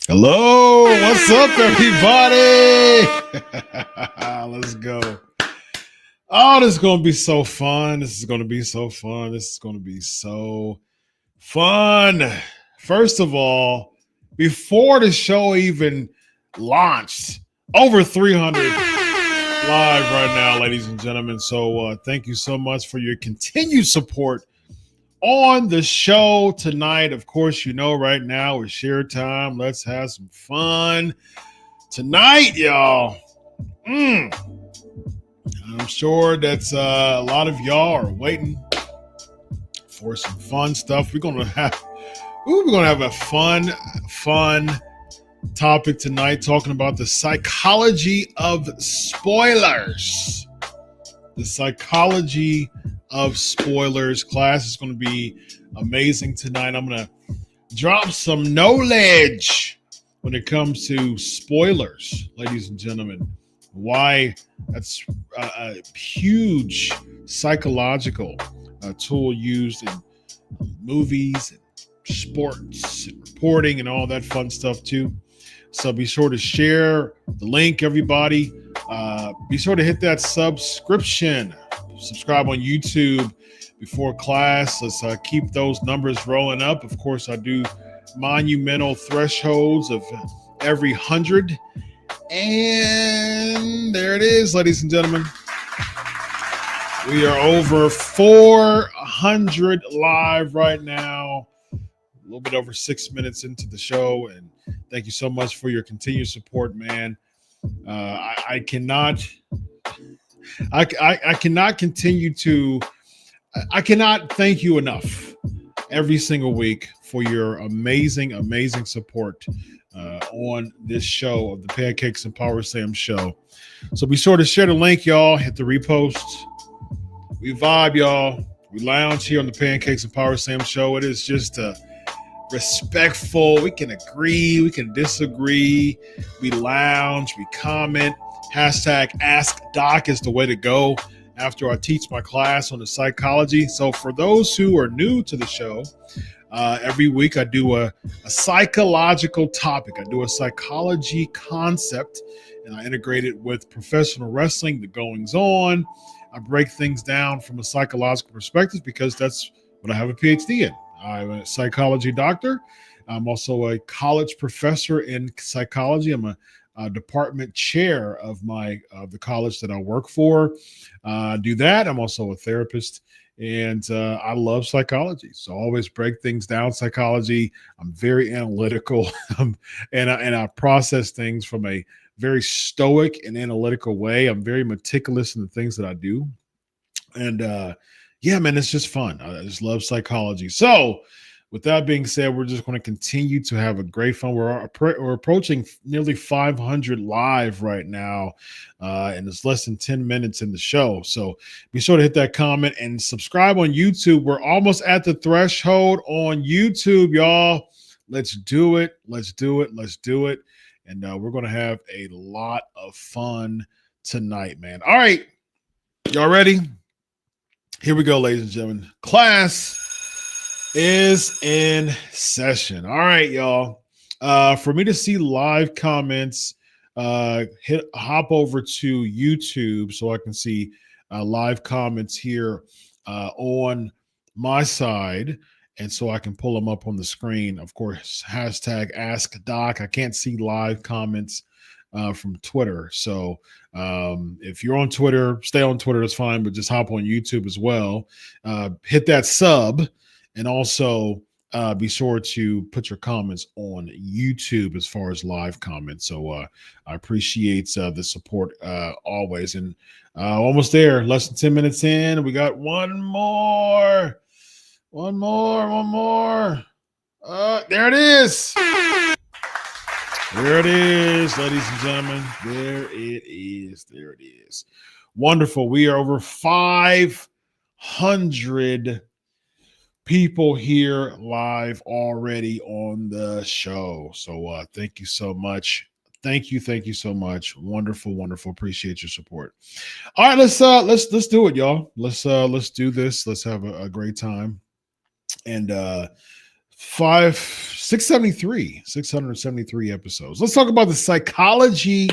Hello, what's up, everybody? Let's go. Oh, this is going to be so fun. This is going to be so fun. This is going to be so fun. First of all, before the show even launched, over 300 live right now, ladies and gentlemen. So thank you so much for your continued support on the show tonight. Of course, you know right now it's share time. Let's have some fun tonight, y'all. I'm sure that's a lot of y'all are waiting for some fun stuff. We're gonna have a fun topic tonight, talking about the psychology of spoilers. The psychology of spoilers. Class is going to be amazing tonight. I'm going to drop some knowledge when it comes to spoilers, ladies and gentlemen. Why that's a huge psychological tool used in movies and sports and reporting and all that fun stuff too. So be sure to share the link, everybody. Be sure to hit that subscription. Subscribe on YouTube before class. Let's keep those numbers rolling up. Of course, I do monumental thresholds of every 100. And there it is, ladies and gentlemen. We are over 400 live right now. A little bit over 6 minutes into the show, and thank you so much for your continued support, man. I cannot thank you enough every single week for your amazing support on this show of the Pancakes and Powerslams Show. So be sure to share the link, y'all. Hit the repost. We vibe, y'all. We lounge here on the Pancakes and Powerslams Show. It is just respectful. We can agree, we can disagree. We lounge, we comment. Hashtag Ask Doc is the way to go after I teach my class on the psychology. So for those who are new to the show, every week I do a psychological topic. I do a psychology concept, and I integrate it with professional wrestling, the goings on. I break things down from a psychological perspective because that's what I have a PhD in. I'm a psychology doctor. I'm also a college professor in psychology. I'm a department chair of the college that I work for. Do that. I'm also a therapist, and I love psychology. So I always break things down. Psychology. I'm very analytical, and I process things from a very stoic and analytical way. I'm very meticulous in the things that I do, and yeah, man, it's just fun. I just love psychology. So with that being said, we're just going to continue to have a great fun. We're approaching nearly 500 live right now, and it's less than 10 minutes in the show. So be sure to hit that comment and subscribe on YouTube. We're almost at the threshold on YouTube, y'all. Let's do it. Let's do it. Let's do it. And we're going to have a lot of fun tonight, man. All right. Y'all ready? Here we go, ladies and gentlemen. Class is in session. All right, y'all. For me to see live comments, hop over to YouTube so I can see live comments here on my side. And so I can pull them up on the screen. Of course, hashtag Ask Doc. I can't see live comments from Twitter. So if you're on Twitter, stay on Twitter. That's fine, but just hop on YouTube as well. Hit that sub, and also be sure to put your comments on YouTube as far as live comments. So I appreciate the support always. And almost there, less than 10 minutes in. We got one more. One more. There it is. There it is, ladies and gentlemen. There it is. Wonderful. We are over 500 people here live already on the show. So thank you so much. Thank you so much. Wonderful. Appreciate your support. All right, let's do it, y'all. Let's do this. Let's have a great time. And 673 episodes. Let's talk about the psychology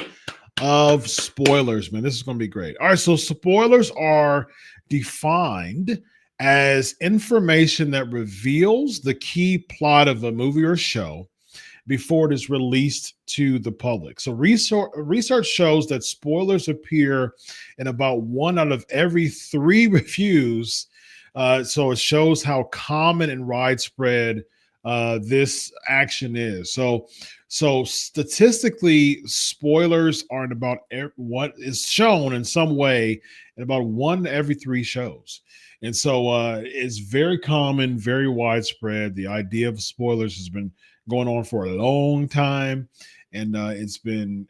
of spoilers, man. This is going to be great. All right, so spoilers are defined as information that reveals the key plot of a movie or show before it is released to the public. So research shows that spoilers appear in about 1 out of every 3 reviews. So it shows how common and widespread this action is. So statistically, spoilers are in about what is shown in some way in about 1 every 3 shows. And so it's very common, very widespread. The idea of spoilers has been going on for a long time. And it's been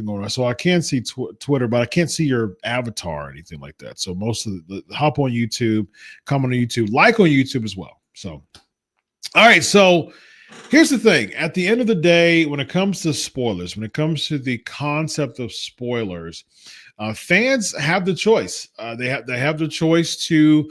going on. So I can see Twitter, but I can't see your avatar or anything like that. So most of the hop on YouTube, comment on YouTube, like on YouTube as well. So, all right. So here's the thing. At the end of the day, when it comes to spoilers, when it comes to the concept of spoilers, Fans have the choice. They have the choice to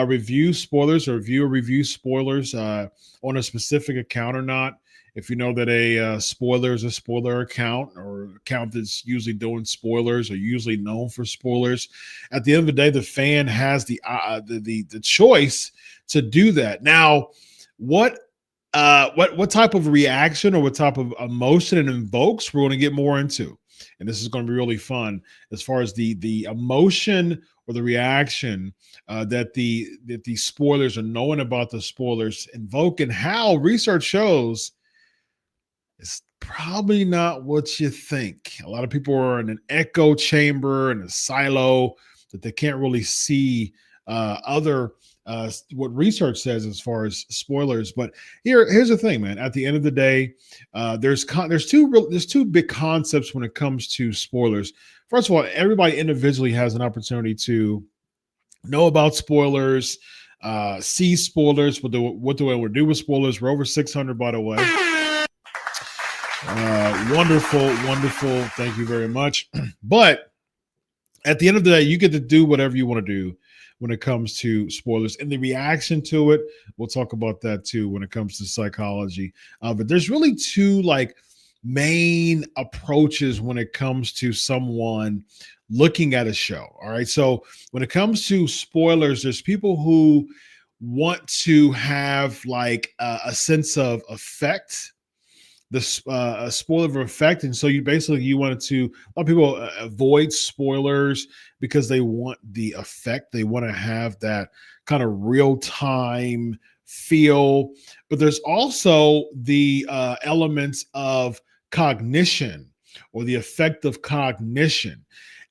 review spoilers or review spoilers on a specific account or not. If you know that a spoiler is a spoiler account or account that's usually doing spoilers or usually known for spoilers, at the end of the day, the fan has the choice to do that. Now, what type of reaction or what type of emotion it invokes, we're going to get more into, and this is going to be really fun as far as the emotion or the reaction that the spoilers or knowing about the spoilers invoke, and how research shows it's probably not what you think. A lot of people are in an echo chamber and a silo that they can't really see other what research says as far as spoilers. But here's the thing, man. At the end of the day, there's two big concepts when it comes to spoilers. First of all, everybody individually has an opportunity to know about spoilers, see spoilers. What do I want to do with spoilers? We're over 600, by the way. Wonderful. Thank you very much. But at the end of the day, you get to do whatever you want to do when it comes to spoilers and the reaction to it. We'll talk about that too when it comes to psychology. But there's really two main approaches when it comes to someone looking at a show. All right. So when it comes to spoilers, there's people who want to have a sense of effect, a spoiler effect. And so you wanted to, a lot of people avoid spoilers because they want the effect. They want to have that kind of real time feel. But there's also the elements of cognition or the effect of cognition.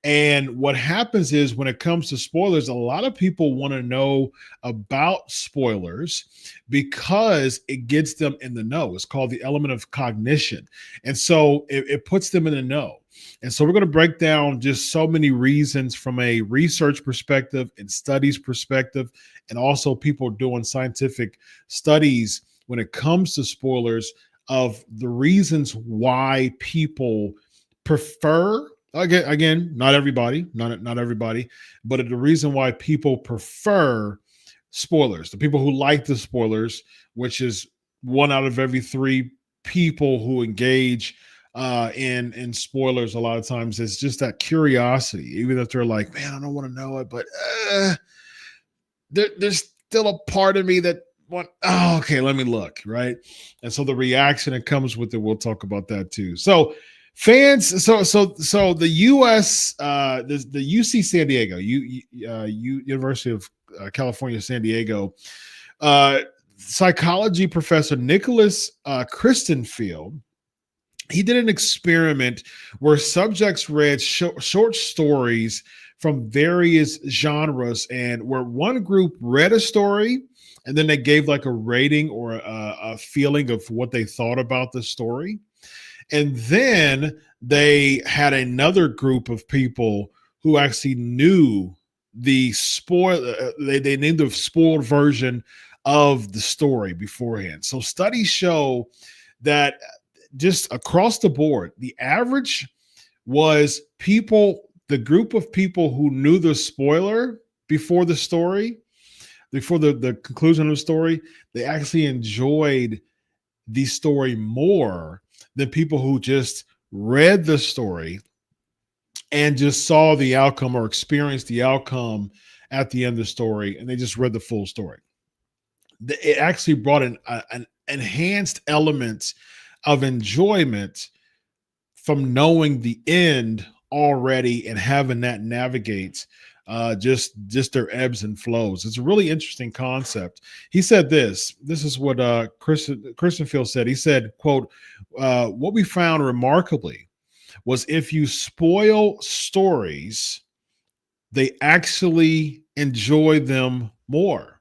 And what happens is when it comes to spoilers, a lot of people want to know about spoilers because it gets them in the know. It's called the element of cognition. And so it puts them in the know. And so we're going to break down just so many reasons from a research perspective and studies perspective, and also people doing scientific studies when it comes to spoilers, of the reasons why people prefer. Again, not everybody, but the reason why people prefer spoilers, the people who like the spoilers, which is 1 out of every 3 people who engage in spoilers. A lot of times it's just that curiosity, even if they're like, man, I don't want to know it, but there's still a part of me that okay, let me look, right? And so the reaction that comes with it, we'll talk about that too. So fans, so the U.S., the UC San Diego, University of California, San Diego, psychology professor Nicholas Christenfield, he did an experiment where subjects read short stories from various genres, and where one group read a story and then they gave a rating or a feeling of what they thought about the story. And then they had another group of people who actually knew the they knew the spoiled version of the story beforehand. So studies show that just across the board, the average was the group of people who knew the spoiler before the story, before the conclusion of the story, they actually enjoyed the story more than people who just read the story and just saw the outcome or experienced the outcome at the end of the story, and they just read the full story. It actually brought an enhanced element of enjoyment from knowing the end already and having that navigate just their ebbs and flows. It's a really interesting concept. He said this is what Christenfield said. He said, quote, what we found remarkably was if you spoil stories, they actually enjoy them more.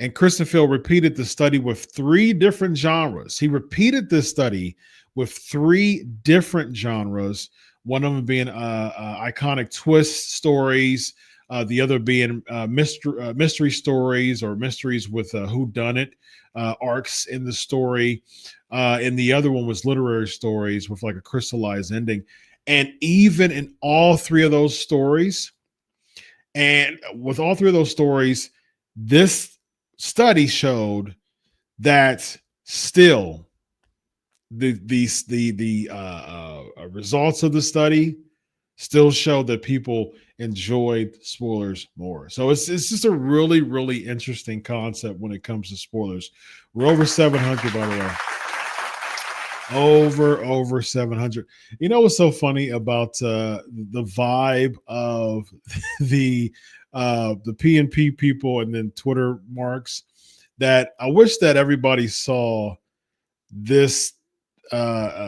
And Christenfield repeated the study with 3 different genres. He repeated this study with 3 different genres, one of them being iconic twist stories, the other being mystery stories or mysteries with whodunit arcs in the story. And the other one was literary stories with a crystallized ending. And even in all three of those stories, and with all three of those stories, this study showed that still the results of the study still show that people enjoyed spoilers more. So it's just a really, really interesting concept when it comes to spoilers. We're over 700, by the way. Over 700. You know what's so funny about the vibe of the PNP people and then Twitter marks, that I wish that everybody saw this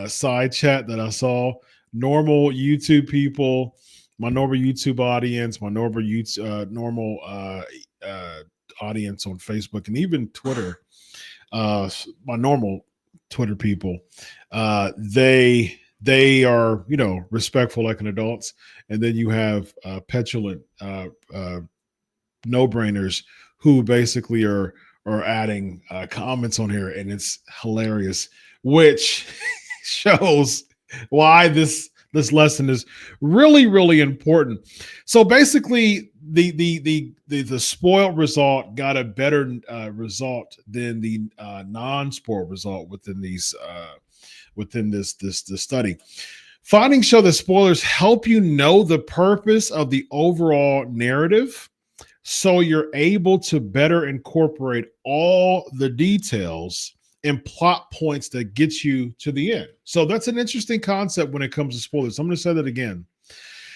side chat that I saw. Normal YouTube people, my normal YouTube audience, my normal audience on Facebook and even Twitter, my normal Twitter people, they are, you know, respectful like an adults, and then you have petulant no-brainers who basically are adding comments on here, and it's hilarious, which shows why this lesson is really, really important. So basically, the spoiled result got a better result than the non-spoiled result within these within this study. Findings show that spoilers help you know the purpose of the overall narrative, so you're able to better incorporate all the details and plot points that get you to the end. So that's an interesting concept when it comes to spoilers. I'm going to say that again.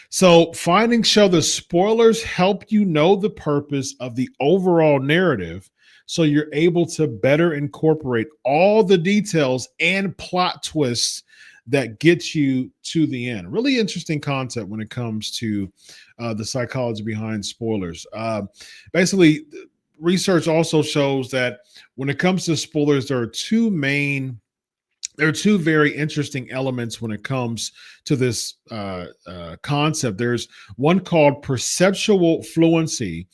So findings show that spoilers help you know the purpose of the overall narrative, so you're able to better incorporate all the details and plot twists that get you to the end. Really interesting concept when it comes to the psychology behind spoilers. Basically, research also shows that when it comes to spoilers, there are two very interesting elements when it comes to this concept. There's one called perceptual fluency,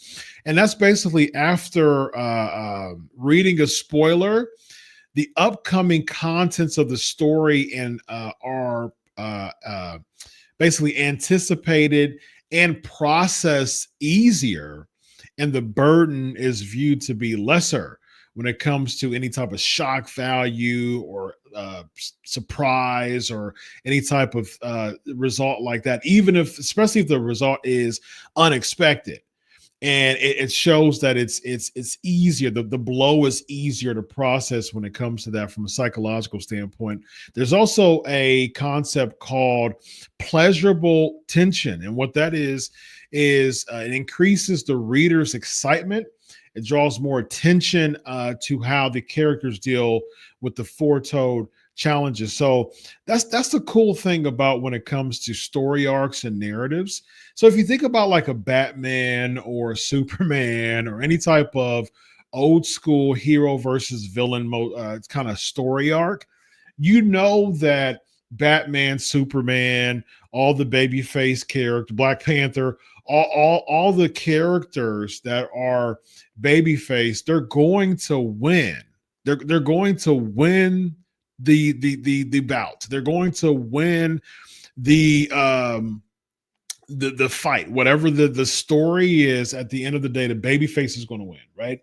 and that's basically after reading a spoiler, the upcoming contents of the story and are basically anticipated and processed easier, and the burden is viewed to be lesser when it comes to any type of shock value or surprise or any type of result like that, even if, especially if the result is unexpected. And it shows that it's easier. The blow is easier to process when it comes to that from a psychological standpoint. There's also a concept called pleasurable tension, and what that is it increases the reader's excitement. It draws more attention to how the characters deal with the foretold challenges. So that's the cool thing about when it comes to story arcs and narratives. So if you think about like a Batman or a Superman or any type of old school hero versus villain kind of story arc, you know that Batman, Superman, all the babyface character, Black Panther, all the characters that are babyface, they're going to win. They're going to win the bout. They're going to win the fight. Whatever the story is, at the end of the day, the babyface is going to win, right?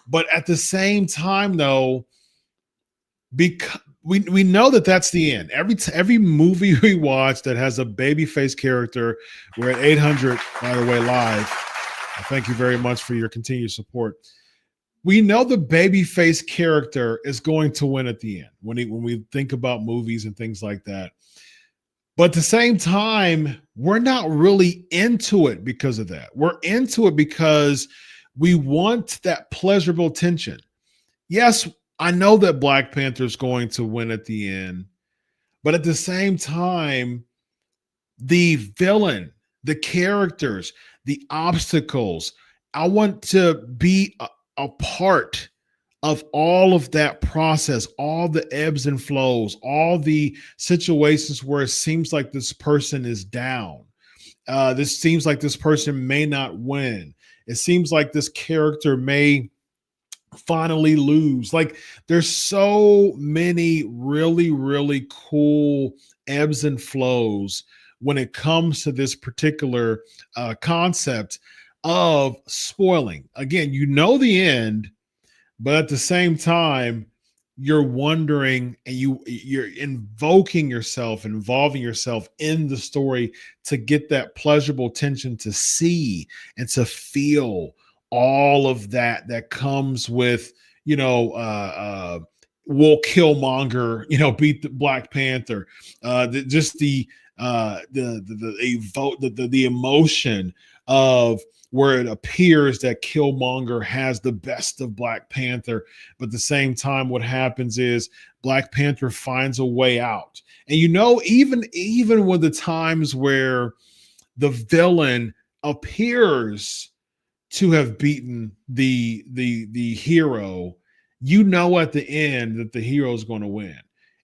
But at the same time, though, because we know that that's the end. Every movie we watch that has a babyface character, we're at 800, by the way, live. Thank you very much for your continued support. We know the babyface character is going to win at the end when we think about movies and things like that. But at the same time, we're not really into it because of that. We're into it because we want that pleasurable tension. Yes, I know that Black Panther is going to win at the end, but at the same time, the villain, the characters, the obstacles, I want to be a part of all of that process, all the ebbs and flows, all the situations where it seems like this person is down. This seems like this person may not win. It seems like this character may finally lose. Like, there's so many really, really cool ebbs and flows when it comes to this particular concept of spoiling. Again, you know the end, but at the same time, you're wondering and you're involving yourself in the story to get that pleasurable tension to see and to feel all of that comes with, will Killmonger, beat the Black Panther, just the emotion of where it appears that Killmonger has the best of Black Panther, but at the same time, what happens is Black Panther finds a way out. And even with the times where the villain appears to have beaten the hero, at the end that the hero is going to win.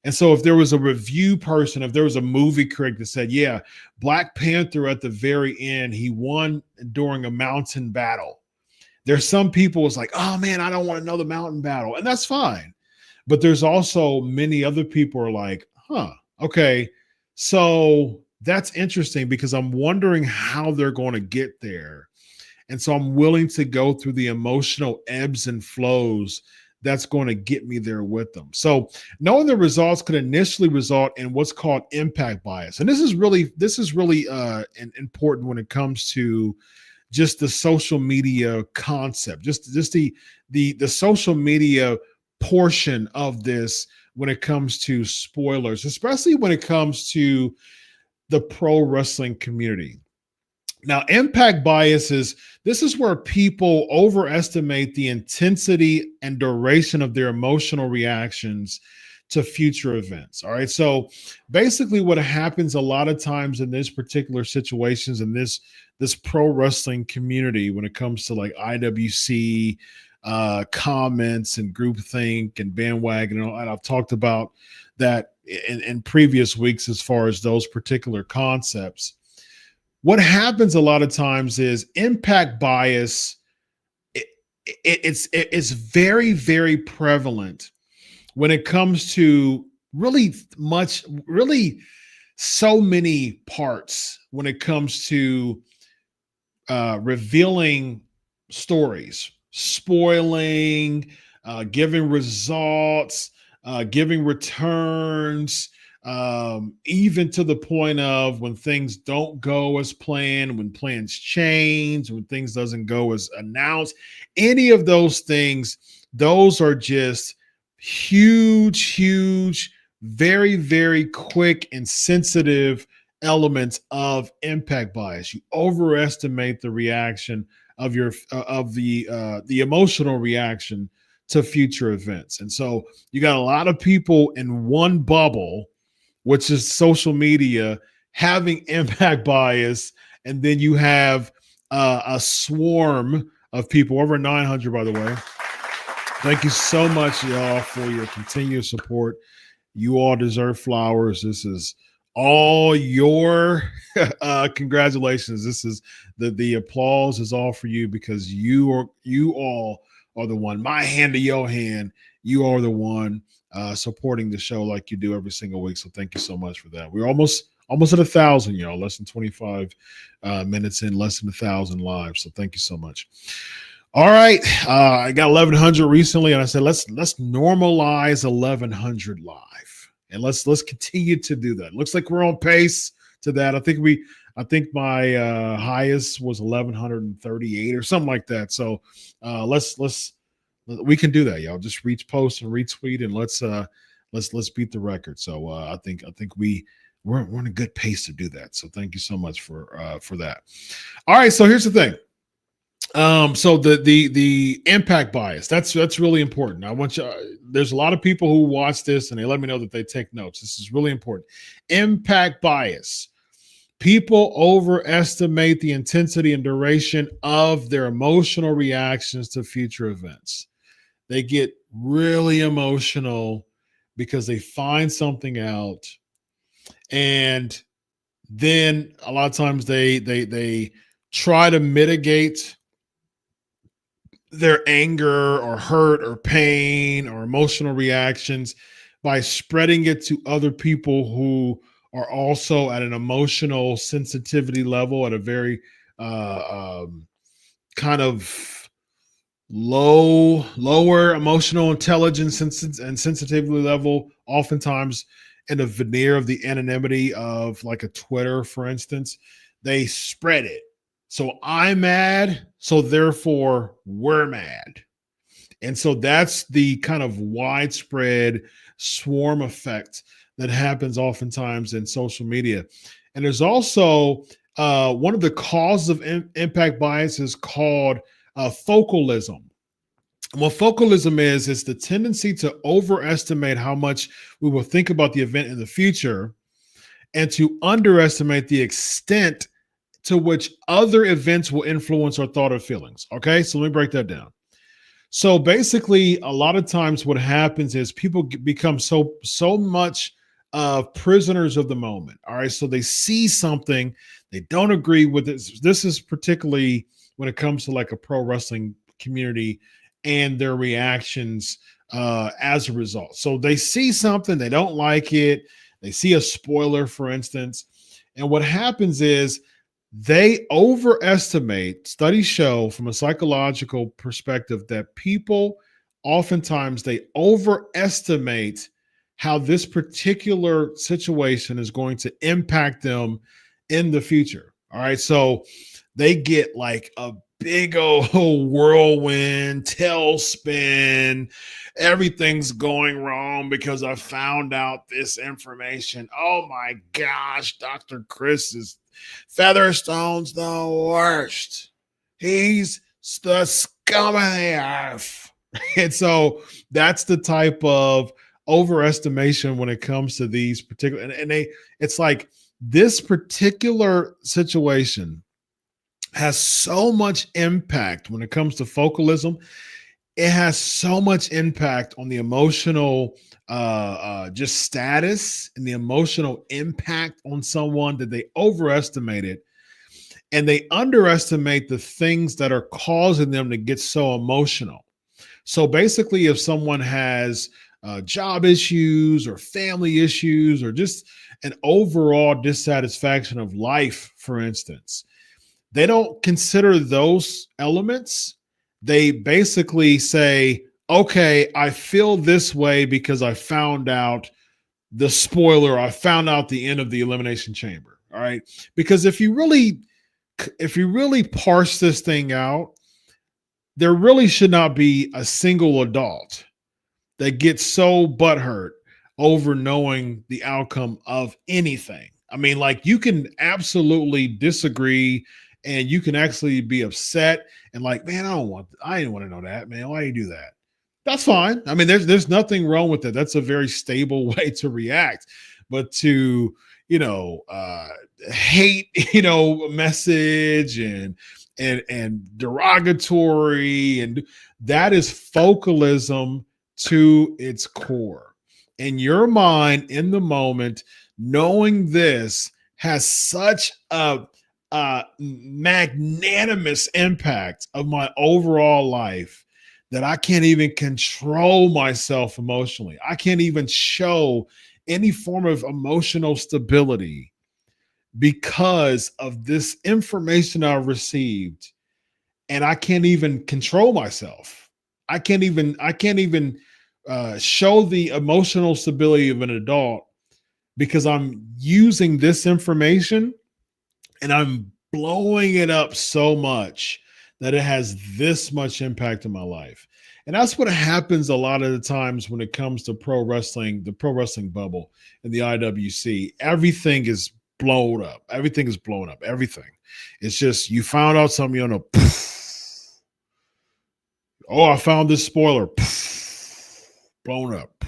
And so if there was a review person, if there was a movie critic that said, yeah, Black Panther at the very end, he won during a mountain battle. There's some people it's like, oh man, I don't want another mountain battle. And that's fine. But there's also many other people are like, okay, so that's interesting because I'm wondering how they're going to get there. And so I'm willing to go through the emotional ebbs and flows that's going to get me there with them. So knowing the results could initially result in what's called impact bias. And this is really important when it comes to just the social media concept, just the social media portion of this when it comes to spoilers, especially when it comes to the pro wrestling community. Now, impact bias this is where people overestimate the intensity and duration of their emotional reactions to future events. All right. So basically what happens a lot of times in this particular situations in this pro wrestling community, when it comes to like IWC comments and groupthink and bandwagon, and I've talked about that in previous weeks as far as those particular concepts. What happens a lot of times is impact bias. It's very, very prevalent when it comes to really so many parts when it comes to revealing stories, spoiling, giving results, giving returns, even to the point of when things don't go as planned, when plans change, when things doesn't go as announced, any of those things, those are just huge, very, very quick and sensitive elements of impact bias. You overestimate the reaction of the emotional reaction to future events. And so you got a lot of people in one bubble, which is social media, having impact bias. And then you have a swarm of people, over 900, by the way. Thank you so much, y'all, for your continued support. You all deserve flowers. This is all your congratulations. This is the applause is all for you because you all are the one. My hand to your hand. You are the one supporting the show like you do every single week. So thank you so much for that. We're almost at 1,000, y'all. Less than 25 minutes in, less than 1,000 lives. So thank you so much. All right, I got 1,100 recently, and I said let's normalize 1,100 live, and let's continue to do that. Looks like we're on pace to that. I think my highest was 1,138 or something like that. So we can do that, y'all. Just post and retweet, and let's beat the record. So I think we're in a good pace to do that. So thank you so much for that. All right, so here's the thing. So the impact bias, that's really important. I want you, there's a lot of people who watch this and they let me know that they take notes. This is really important. Impact bias. People overestimate the intensity and duration of their emotional reactions to future events. They get really emotional because they find something out, and then a lot of times they try to mitigate their anger or hurt or pain or emotional reactions by spreading it to other people who are also at an emotional sensitivity level at a very kind of lower emotional intelligence and sensitivity level, oftentimes in the veneer of the anonymity of like a Twitter, for instance, they spread it. So I'm mad, so therefore we're mad. And so that's the kind of widespread swarm effect that happens oftentimes in social media. And there's also one of the causes of impact bias is called focalism. And what focalism is the tendency to overestimate how much we will think about the event in the future and to underestimate the extent to which other events will influence our thought or feelings. Okay, so let me break that down. So basically, a lot of times what happens is people become so much prisoners of the moment. All right, so they see something, they don't agree with it. This is particularly when it comes to like a pro wrestling community and their reactions as a result. So they see something, they don't like it. They see a spoiler, for instance, and what happens is they overestimate. Studies show from a psychological perspective that people oftentimes they overestimate how this particular situation is going to impact them in the future. All right, so they get like a big old whirlwind, tailspin. Everything's going wrong because I found out this information. Oh my gosh, Dr. Chris is Featherstone's the worst. He's the scum of the earth. And so that's the type of overestimation when it comes to these particular, and it's like this particular situation has so much impact when it comes to focalism. It has so much impact on the emotional just status and the emotional impact on someone that they overestimate it, and they underestimate the things that are causing them to get so emotional. So basically, if someone has job issues or family issues or just an overall dissatisfaction of life, for instance, they don't consider those elements. They basically say, okay, I feel this way because I found out the spoiler, I found out the end of the Elimination Chamber. All right. Because if you really parse this thing out, there really should not be a single adult that gets so butthurt over knowing the outcome of anything. I mean, like, you can absolutely disagree and you can actually be upset and like, man, I didn't want to know that, man. Why do you do that? That's fine. I mean, there's nothing wrong with that. That's a very stable way to react. But to, hate, message and derogatory, and that is focalism to its core. In your mind, in the moment, knowing this has such a magnanimous impact of my overall life that I can't even control myself emotionally. I can't even show any form of emotional stability because of this information I received, and I can't even control myself. I can't even show the emotional stability of an adult because I'm using this information and I'm blowing it up so much that it has this much impact in my life. And that's what happens a lot of the times when it comes to pro wrestling, the pro wrestling bubble and the IWC. Everything is blown up. Everything is blown up. Everything. It's just, you found out something, oh, I found this spoiler. Blown up.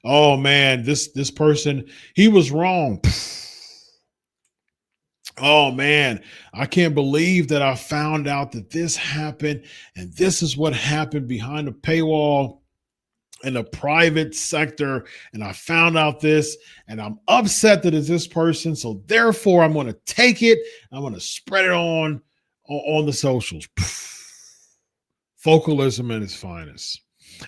Oh man, this person, he was wrong. Oh man, I can't believe that I found out that this happened, and this is what happened behind the paywall in the private sector, and I found out this, and I'm upset that it's this person, so therefore I'm going to take it, I'm going to spread it on the socials. Focalism at its finest.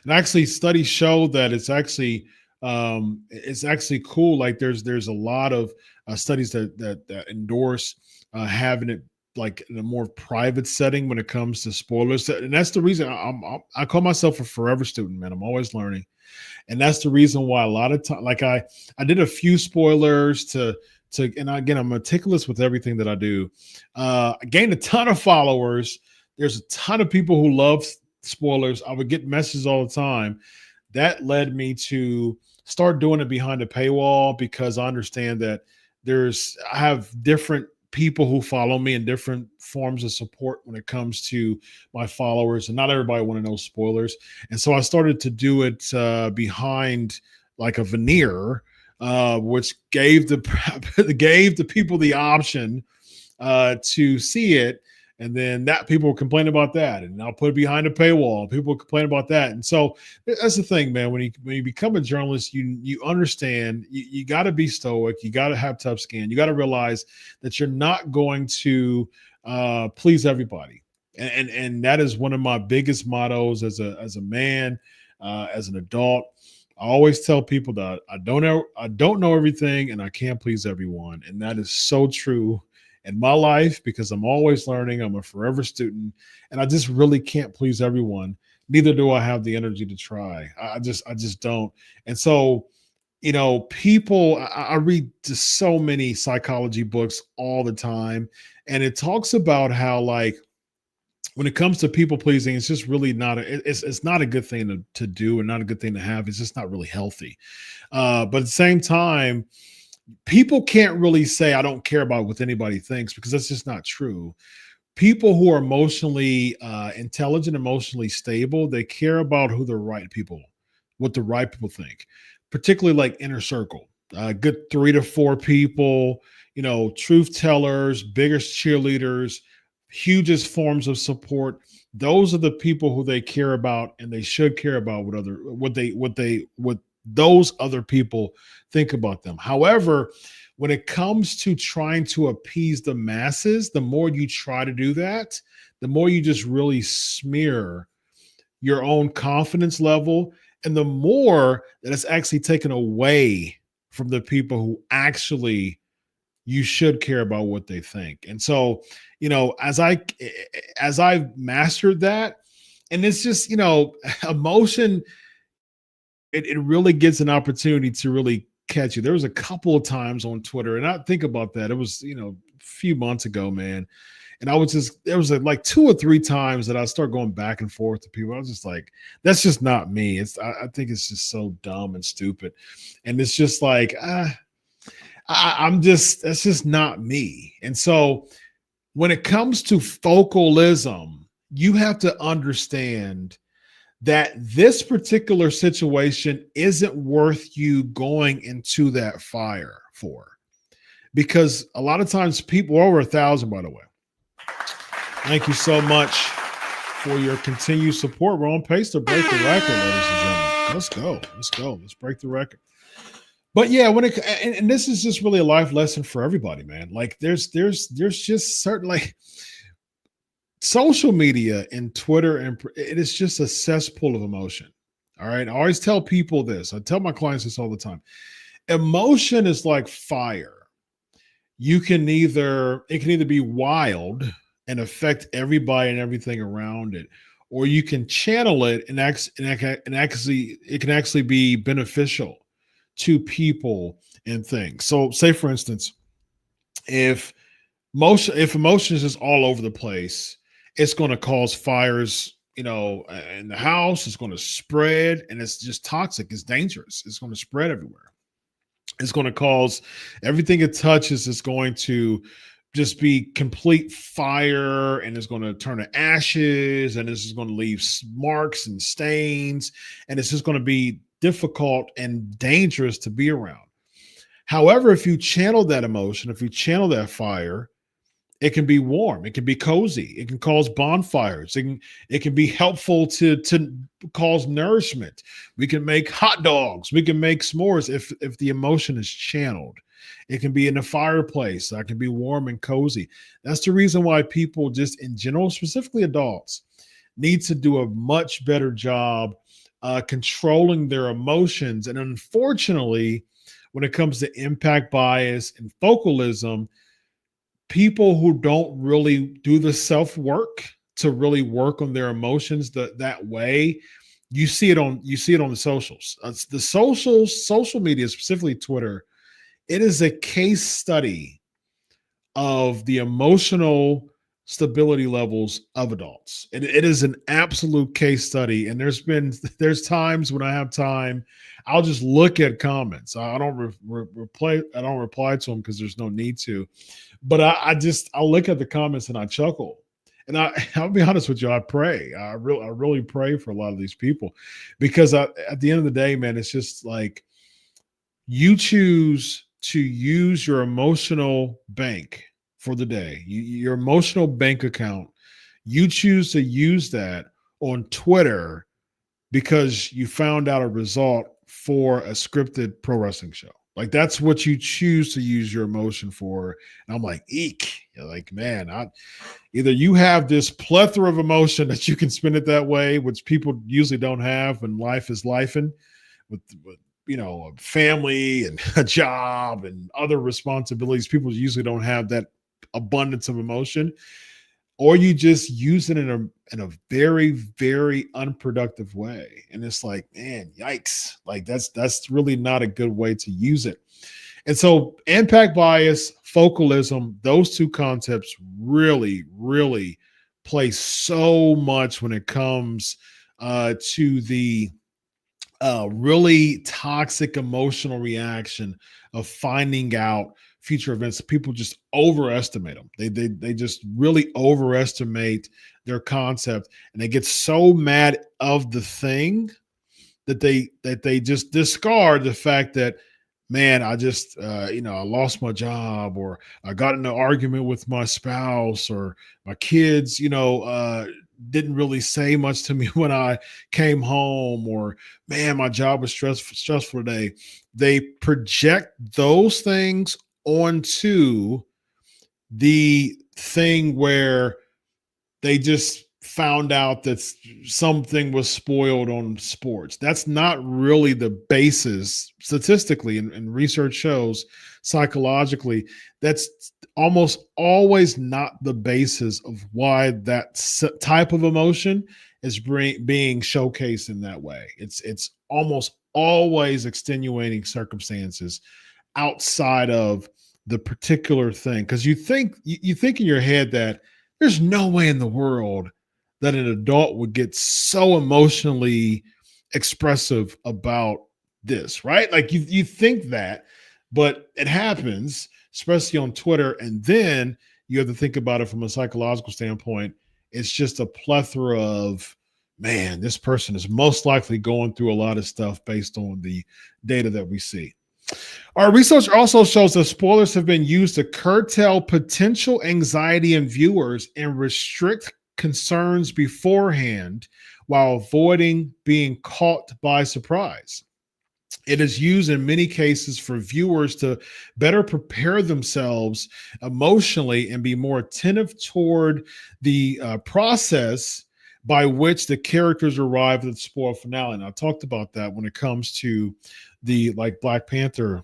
And actually, studies show that it's actually It's actually cool. Like there's a lot of studies that endorse having it like in a more private setting when it comes to spoilers, and that's the reason I call myself a forever student, man. I'm always learning, and that's the reason why a lot of time, like I did a few spoilers and again, I'm meticulous with everything that I do. I gained a ton of followers. There's a ton of people who love spoilers. I would get messages all the time. That led me to start doing it behind the paywall because I understand that I have different people who follow me in different forms of support when it comes to my followers, and not everybody want to know spoilers. And so I started to do it behind like a veneer, which gave the people the option to see it. And then that people complain about that, and I'll put it behind a paywall. People complain about that, and so that's the thing, man. When you become a journalist, you understand you got to be stoic. You got to have tough skin. You got to realize that you're not going to please everybody, and that is one of my biggest mottos as a man, as an adult. I always tell people that I don't know everything, and I can't please everyone, and that is so true in my life because I'm always learning. I'm a forever student, and I just really can't please everyone. Neither do I have the energy to try. I just don't. And so, people, I read just so many psychology books all the time, and it talks about how, like, when it comes to people pleasing, it's just really it's not a good thing to do and not a good thing to have. It's just not really healthy. But at the same time, people can't really say I don't care about what anybody thinks because that's just not true. People who are emotionally intelligent, emotionally stable, they care about what the right people think, particularly like inner circle, good 3 to 4 people, truth tellers, biggest cheerleaders, hugest forms of support. Those are the people who they care about, and they should care about what those other people think about them. However, when it comes to trying to appease the masses, the more you try to do that, the more you just really smear your own confidence level, and the more that it's actually taken away from the people who actually you should care about what they think. And so, as I've mastered that, and it's just, emotion, it really gets an opportunity to really catch you. There was a couple of times on Twitter, and I think about that. It was, a few months ago, man. And there was like 2 or 3 times that I start going back and forth to people. I was just like, that's just not me. I think it's just so dumb and stupid. And it's just like, that's just not me. And so when it comes to focalism, you have to understand that this particular situation isn't worth you going into that fire for. Because a lot of times we're over 1,000, by the way. Thank you so much for your continued support. We're on pace to break the record, ladies and gentlemen. Let's go. Let's break the record. But yeah, and this is just really a life lesson for everybody, man. Like there's just certain, like, social media and Twitter, and it is just a cesspool of emotion. All right. I always tell people this. I tell my clients this all the time. Emotion is like fire. It can either be wild and affect everybody and everything around it, or you can channel it and actually it can actually be beneficial to people and things. So say, for instance, if emotion is just all over the place, it's going to cause fires, in the house. It's going to spread, and it's just toxic. It's dangerous. It's going to spread everywhere. It's going to cause everything it touches is going to just be complete fire, and it's going to turn to ashes, and this is going to leave marks and stains, and it's just going to be difficult and dangerous to be around. However, if you channel that emotion, if you channel that fire, it can be warm. It can be cozy. It can cause bonfires. It can be helpful to cause nourishment. We can make hot dogs. We can make s'mores if the emotion is channeled. It can be in the fireplace. That can be warm and cozy. That's the reason why people, just in general, specifically adults, need to do a much better job controlling their emotions. And unfortunately, when it comes to impact bias and focalism, people who don't really do the self work to really work on their emotions that way, you see it on the socials. The social media, specifically Twitter, it is a case study of the emotional stability levels of adults. It is an absolute case study. And there's times when I have time, I'll just look at comments. I don't reply. I don't reply to them because there's no need to. But I'll look at the comments and I chuckle. And I'll be honest with you, I pray. I really pray for a lot of these people, because at the end of the day, man, it's just like, you choose to use your emotional bank for the day, your emotional bank account. You choose to use that on Twitter because you found out a result for a scripted pro wrestling show. Like, that's what you choose to use your emotion for. And I'm like, eek. You're like, man, either you have this plethora of emotion that you can spend it that way, which people usually don't have when life is lifing with a family and a job and other responsibilities. People usually don't have that abundance of emotion, or you just use it in a very, very unproductive way. And it's like, man, yikes. Like, that's really not a good way to use it. And so impact bias, focalism, those two concepts really, really play so much when it comes to the really toxic emotional reaction of finding out future events. People just overestimate them. They just really overestimate their concept, and they get so mad of the thing that they just discard the fact that, man, I just I lost my job, or I got in an argument with my spouse, or my kids didn't really say much to me when I came home, or, man, my job was stressful today. They project those things onto the thing where they just found out that something was spoiled on sports. That's not really the basis statistically, and research shows psychologically, that's almost always not the basis of why that type of emotion is being showcased in that way. It's almost always extenuating circumstances outside of the particular thing, because you think in your head that there's no way in the world that an adult would get so emotionally expressive about this, right? Like, you think that, but it happens, especially on Twitter. And then you have to think about it from a psychological standpoint. It's just a plethora of, man, this person is most likely going through a lot of stuff based on the data that we see. Our research also shows that spoilers have been used to curtail potential anxiety in viewers and restrict concerns beforehand while avoiding being caught by surprise. It is used in many cases for viewers to better prepare themselves emotionally and be more attentive toward the process by which the characters arrive at the spoiled finale. And I talked about that when it comes to the Black Panther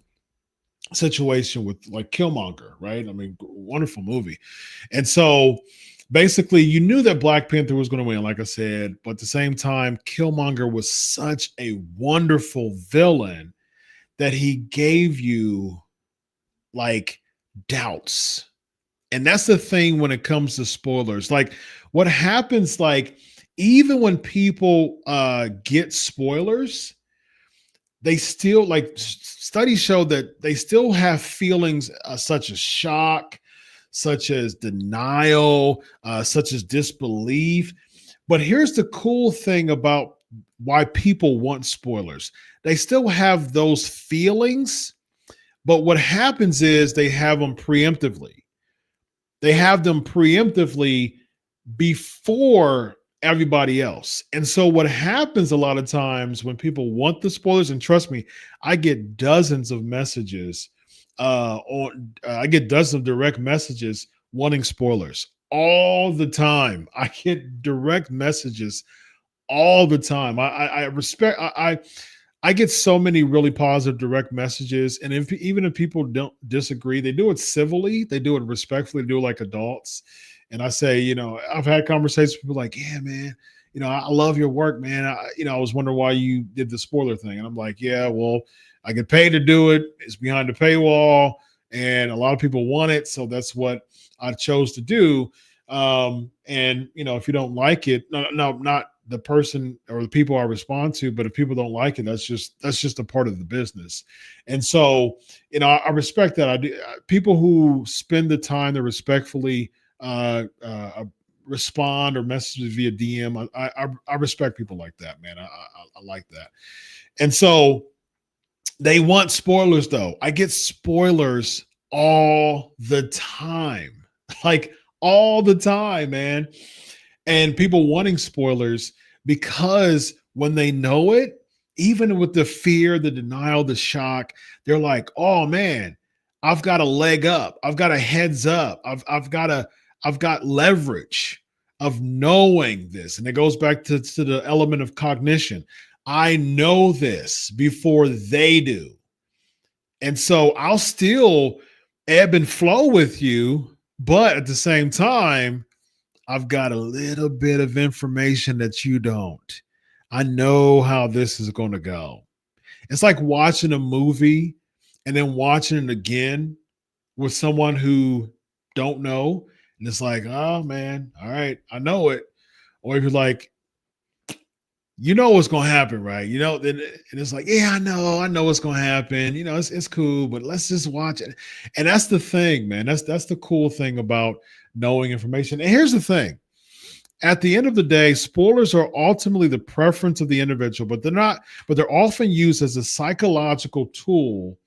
situation with Killmonger, right? I mean, wonderful movie. And so basically, you knew that Black Panther was going to win, like I said, but at the same time, Killmonger was such a wonderful villain that he gave you doubts. And that's the thing when it comes to spoilers. Like, what happens, even when people get spoilers, they still, studies show that they still have feelings such as shock, such as denial, such as disbelief. But here's the cool thing about why people want spoilers. They still have those feelings, but what happens is they have them preemptively. They have them preemptively before everybody else. And so what happens a lot of times when people want the spoilers, and trust me, I get dozens of messages I get dozens of direct messages wanting spoilers all the time. I get direct messages all the time. I respect. I get so many really positive direct messages, and even if people don't disagree, they do it civilly, they do it respectfully, they do it like adults. And I say, I've had conversations with people like, yeah, man, I love your work, man. I was wondering why you did the spoiler thing, and I'm like, yeah, well, I get paid to do it. It's behind the paywall, and a lot of people want it, so that's what I chose to do. And if you don't like it, no, not the person or the people I respond to, but if people don't like it, that's just a part of the business. And so, I respect that. I do. People who spend the time to respectfully respond or message via DM, I respect people like that, man. I like that. And so they want spoilers, though. I get spoilers all the time, like all the time, man. And people wanting spoilers because when they know it, even with the fear, the denial, the shock, they're like, "Oh man, I've got a leg up. I've got a heads up. I've got leverage of knowing this." And it goes back to the element of cognition. I know this before they do. And so I'll still ebb and flow with you, but at the same time, I've got a little bit of information that you don't. I know how this is going to go. It's like watching a movie and then watching it again with someone who don't know. And it's like, oh man, all right, I know it. Or if you're like, what's going to happen, right? And it's like, yeah, I know what's going to happen. It's cool, but let's just watch it. And that's the thing, man. That's the cool thing about knowing information. And here's the thing. At the end of the day, spoilers are ultimately the preference of the individual, but they're often used as a psychological tool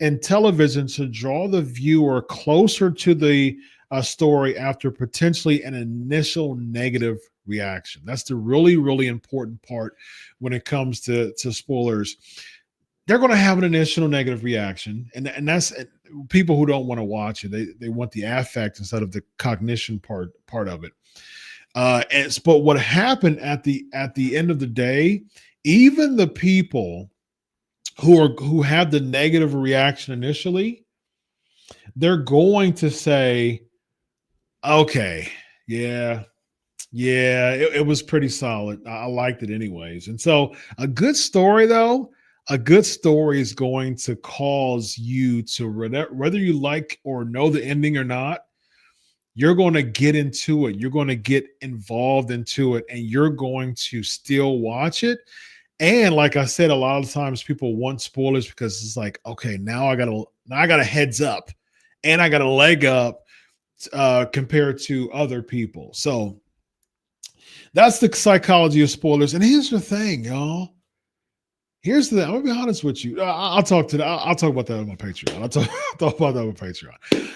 in television to draw the viewer closer to the story after potentially an initial negative reaction. That's the really, really important part when it comes to spoilers. They're going to have an initial negative reaction, and that's people who don't want to watch it. They want the affect instead of the cognition part of it. But what happened at the end of the day, even the people who had the negative reaction initially, they're going to say, okay, yeah, it was pretty solid. I liked it anyways. And so a good story is going to cause you to, whether you like or know the ending or not, you're going to get into it. You're going to get involved into it, and you're going to still watch it. And like I said, a lot of times people want spoilers because it's like, okay, now I got a heads up and I got a leg up compared to other people. So that's the psychology of spoilers. And here's the thing, y'all. I'm gonna be honest with you. I'll talk about that on my Patreon. I'll talk about that on my Patreon.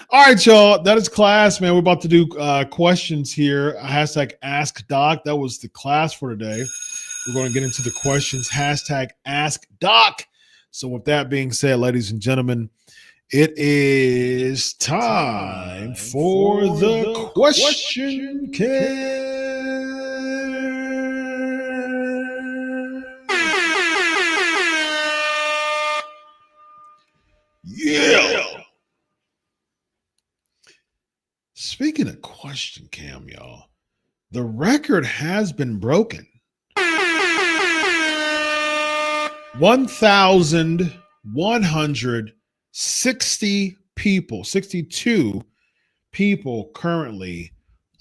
All right, y'all. That is class, man. We're about to do questions here. Hashtag Ask Doc. That was the class for today. We're going to get into the questions. Hashtag Ask Doc. So with that being said, ladies and gentlemen, it is time for the question cast. Yeah. Speaking of question cam, y'all, the record has been broken. 1,160 people, 62 people currently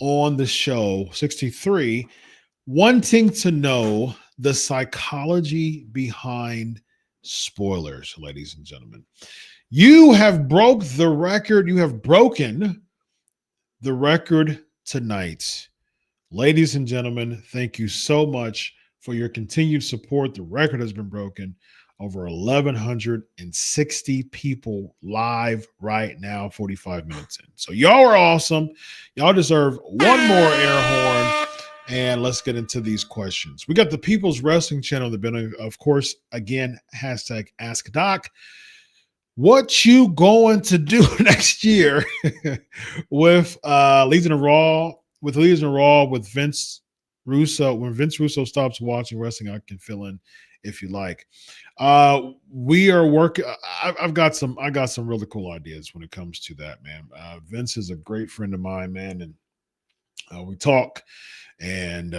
on the show, 63, wanting to know the psychology behind spoilers, ladies and gentlemen. You have broke the record. You have broken the record tonight. Ladies and gentlemen, thank you so much for your continued support. The record has been broken. Over 1,160 people live right now, 45 minutes in. So y'all are awesome. Y'all deserve one more air horn. And let's get into these questions. We got the People's Wrestling Channel, of course, again, hashtag Ask Doc. What you going to do next year with Legion of Raw, with Vince When Vince Russo stops watching wrestling, I can fill in if you like. We are working. I've got some. I got some really cool ideas when it comes to that, man. Vince is a great friend of mine, man, and we talk, and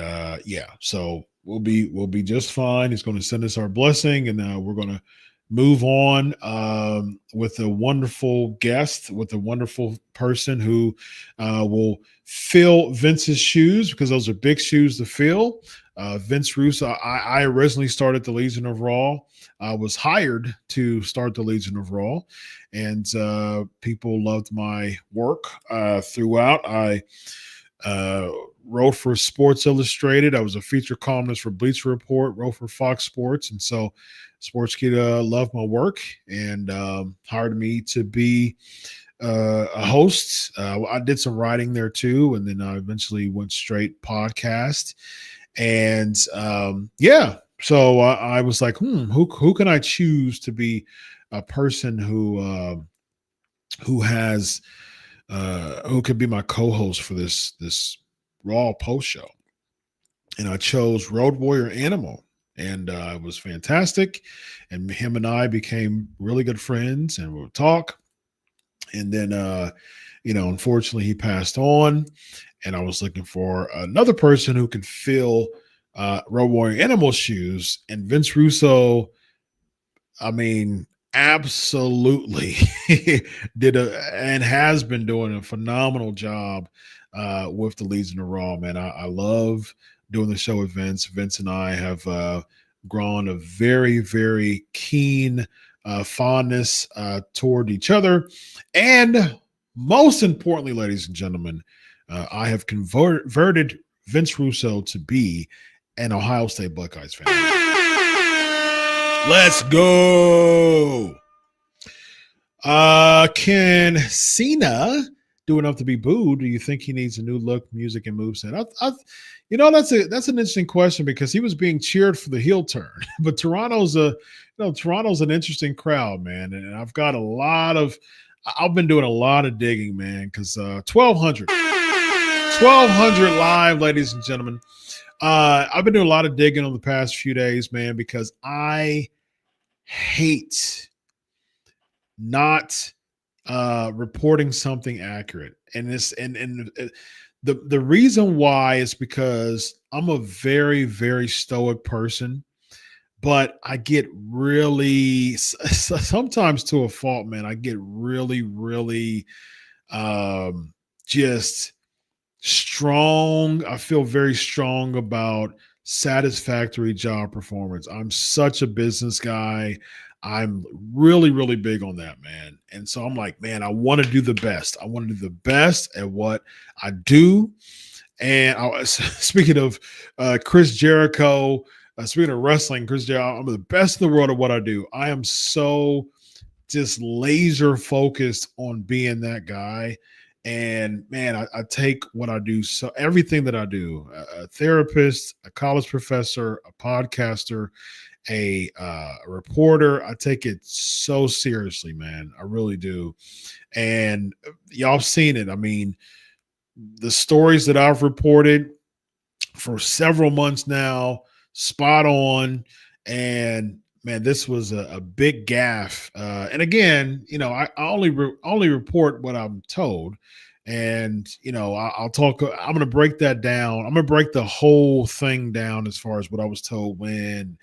yeah, so we'll be just fine. He's going to send us our blessing, and we're going to move on with a wonderful guest, with a wonderful person who will fill Vince's shoes, because those are big shoes to fill. Vince Russo, I originally started the Legion of Raw. I was hired to start the Legion of Raw, and people loved my work throughout. I wrote for Sports Illustrated. I was a feature columnist for Bleacher Report, wrote for Fox Sports. And so Sportskeeda loved my work and hired me to be a host. I did some writing there too. And then I eventually went straight podcast. And yeah, so I was like, who can I choose to be a person who has who could be my co-host for this Raw post show? And I chose Road Warrior Animal, and it was fantastic. And him and I became really good friends, and we'll talk. And then, unfortunately, he passed on, and I was looking for another person who could fill Road Warrior Animal's shoes. And Vince Russo, I mean, absolutely did and has been doing a phenomenal job with the Legion of Raw, man. I love doing the show with Vince. Vince and I have grown a very, very keen fondness toward each other. And most importantly, ladies and gentlemen, I have converted Vince Russo to be an Ohio State Buckeyes fan. Let's go. Can Cena do enough to be booed? Do you think he needs a new look, music, and moveset? That's an interesting question, because he was being cheered for the heel turn, but Toronto's an interesting crowd, man. And I've been doing a lot of digging, man, because 1,200 live, ladies and gentlemen. I've been doing a lot of digging on the past few days, man, because I hate not reporting something accurate. And the reason why is because I'm a very, very stoic person, but I get really, sometimes to a fault, man, I get really, really just strong. I feel very strong about satisfactory job performance. I'm such a business guy. I'm really, really big on that, man. And so I'm like, man, I want to do the best. I want to do the best at what I do. And speaking of Chris Jericho, speaking of wrestling, Chris Jericho, I'm the best in the world at what I do. I am so just laser focused on being that guy. And man, I take what I do, so everything that I do, a therapist, a college professor, a podcaster, a reporter, I take it so seriously, man. I really do. And y'all have seen it. I mean, the stories that I've reported for several months now, spot on. And man, this was a big gaffe. And again, I only report what I'm told. And, I'll talk, I'm going to break that down. I'm going to break the whole thing down as far as what I was told when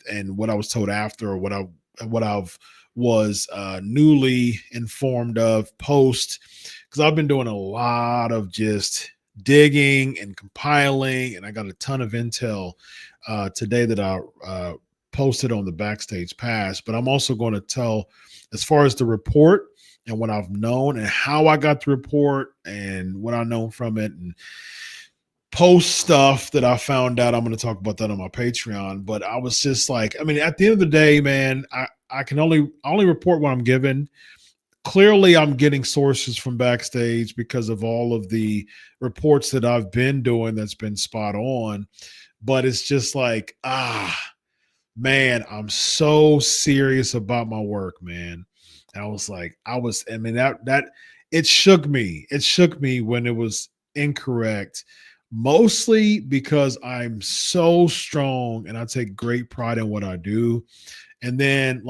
and what I was told after, or what I've was newly informed of post, because I've been doing a lot of just digging and compiling, and I got a ton of intel today that I posted on the Backstage Pass. But I'm also going to tell, as far as the report and what I've known and how I got the report and what I know from it, and post stuff that I found out. I'm going to talk about that on my Patreon. But I was just like, I mean, at the end of the day, man, I can only report what I'm given. Clearly, I'm getting sources from Backstage because of all of the reports that I've been doing that's been spot on. But it's just like, man, I'm so serious about my work, man. And I was like, that it shook me. It shook me when it was incorrect. mostly because I'm so strong and I take great pride in what I do. And then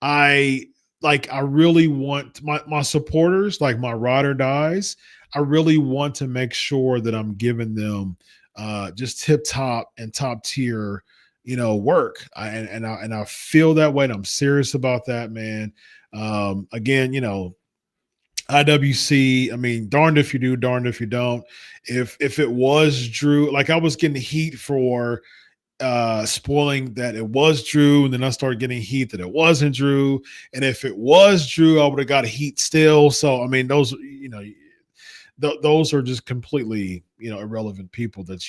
I I really want my supporters, like my ride or dies. I really want to make sure that I'm giving them just tip top and top tier, work. And I feel that way, and I'm serious about that, man. Again, IWC. I mean, darned if you do, darned if you don't. If it was Drew, like I was getting heat for spoiling that it was Drew, and then I started getting heat that it wasn't Drew. And if it was Drew, I would have got heat still. So I mean, those those are just completely irrelevant people that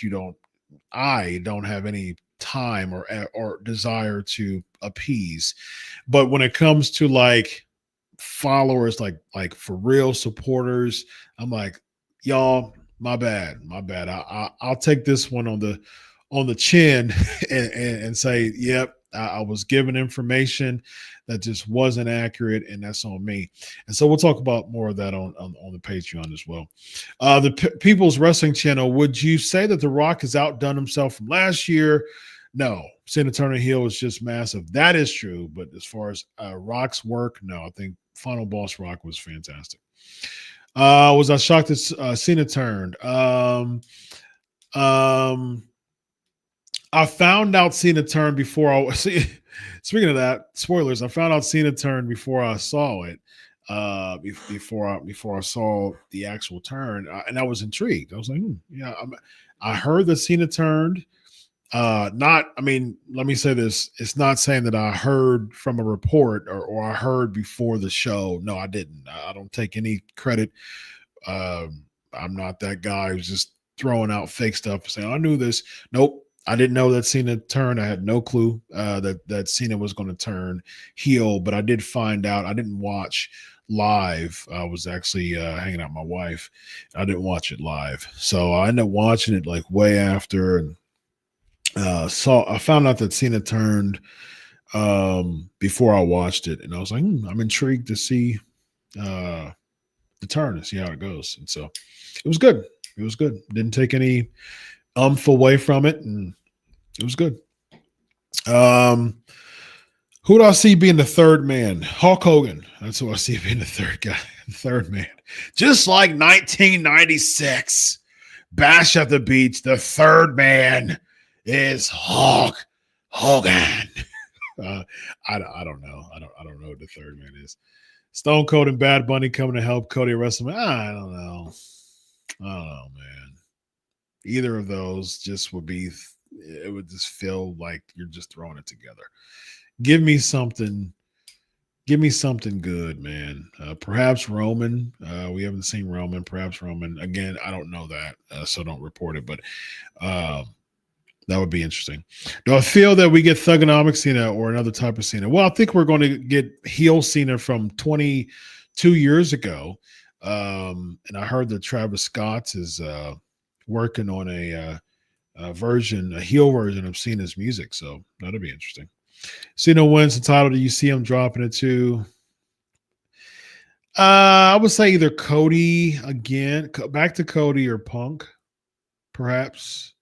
I don't have any time or desire to appease. But when it comes to followers, like for real supporters, I'm like, y'all, my bad. I'll take this one on the chin and say, yep, I was given information that just wasn't accurate, and that's on me. And so we'll talk about more of that on the Patreon as well. The People's Wrestling Channel, would you say that The Rock has outdone himself from last year? No. Cena Turner heel is just massive. That is true. But as far as Rock's work, no. I think Final Boss Rock was fantastic. Was I shocked that Cena turned? I found out Cena turned before I see. Speaking of that, spoilers. I found out Cena turned before I saw it. Before I saw the actual turn, and I was intrigued. I was like, yeah. I heard that Cena turned. Not. I mean, let me say this. It's not saying that I heard from a report or I heard before the show. No, I didn't. I don't take any credit. I'm not that guy who's just throwing out fake stuff and saying I knew this. Nope. I didn't know that Cena turned. I had no clue that Cena was going to turn heel, but I did find out. I didn't watch live. I was actually hanging out with my wife. I didn't watch it live, so I ended up watching it like way after, and I found out that Cena turned before I watched it, and I was like, I'm intrigued to see the turn and see how it goes. And so it was good. It was good. Didn't take any away from it, and it was good. Who do I see being the third man? Hulk Hogan. That's who I see being the third guy, the third man. Just like 1996, Bash at the Beach, the third man is Hulk Hogan. I don't know. I don't know what the third man is. Stone Cold and Bad Bunny coming to help Cody wrestle. I don't know. Man. Either of those just would be, it would just feel like you're just throwing it together. Give me something good, man. Perhaps Roman. We haven't seen Roman. Perhaps Roman. Again, I don't know that, so don't report it, but that would be interesting. Do I feel that we get Thugonomic Cena or another type of Cena? Well, I think we're going to get heel Cena from 22 years ago. And I heard that Travis Scott is working on a heel version of Cena's music. So that'll be interesting. Cena wins the title. Do you see him dropping it too? I would say either Cody again, back to Cody or Punk, perhaps.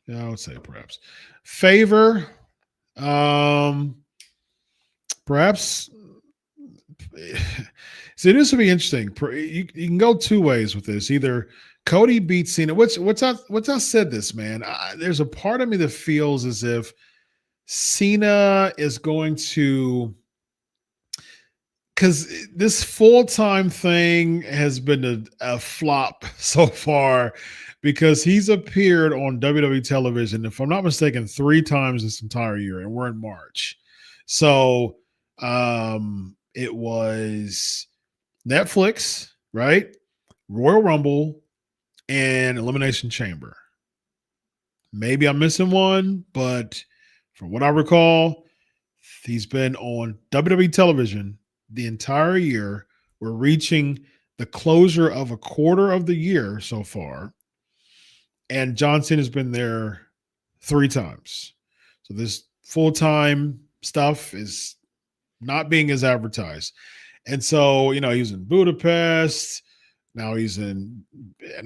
Yeah, I would say perhaps. Favor, perhaps. See, this would be interesting. You can go two ways with this. Either Cody beats Cena. What's I said this, man. There's a part of me that feels as if Cena is going to, because this full-time thing has been a flop so far, because he's appeared on WWE television, if I'm not mistaken, 3 times this entire year, and we're in March. So it was Netflix, right? Royal Rumble and Elimination Chamber. Maybe I'm missing one, but from what I recall, he's been on WWE television the entire year. We're reaching the closure of a quarter of the year so far. And John Cena has been there 3 times. So this full-time stuff is not being as advertised. And so, he was in Budapest, Now he's in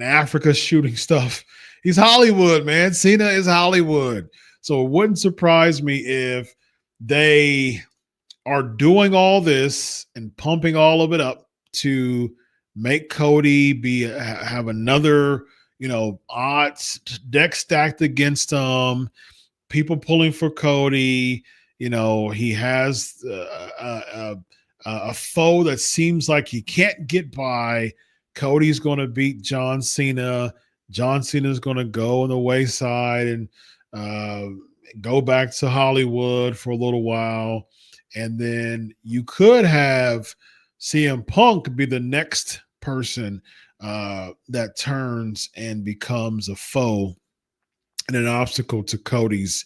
Africa shooting stuff. He's Hollywood, man. Cena is Hollywood. So it wouldn't surprise me if they are doing all this and pumping all of it up to make Cody have another, odds deck stacked against him. People pulling for Cody. He has a foe that seems like he can't get by. Cody's going to beat John Cena. John Cena is going to go on the wayside and go back to Hollywood for a little while. And then you could have CM Punk be the next person that turns and becomes a foe and an obstacle to Cody's,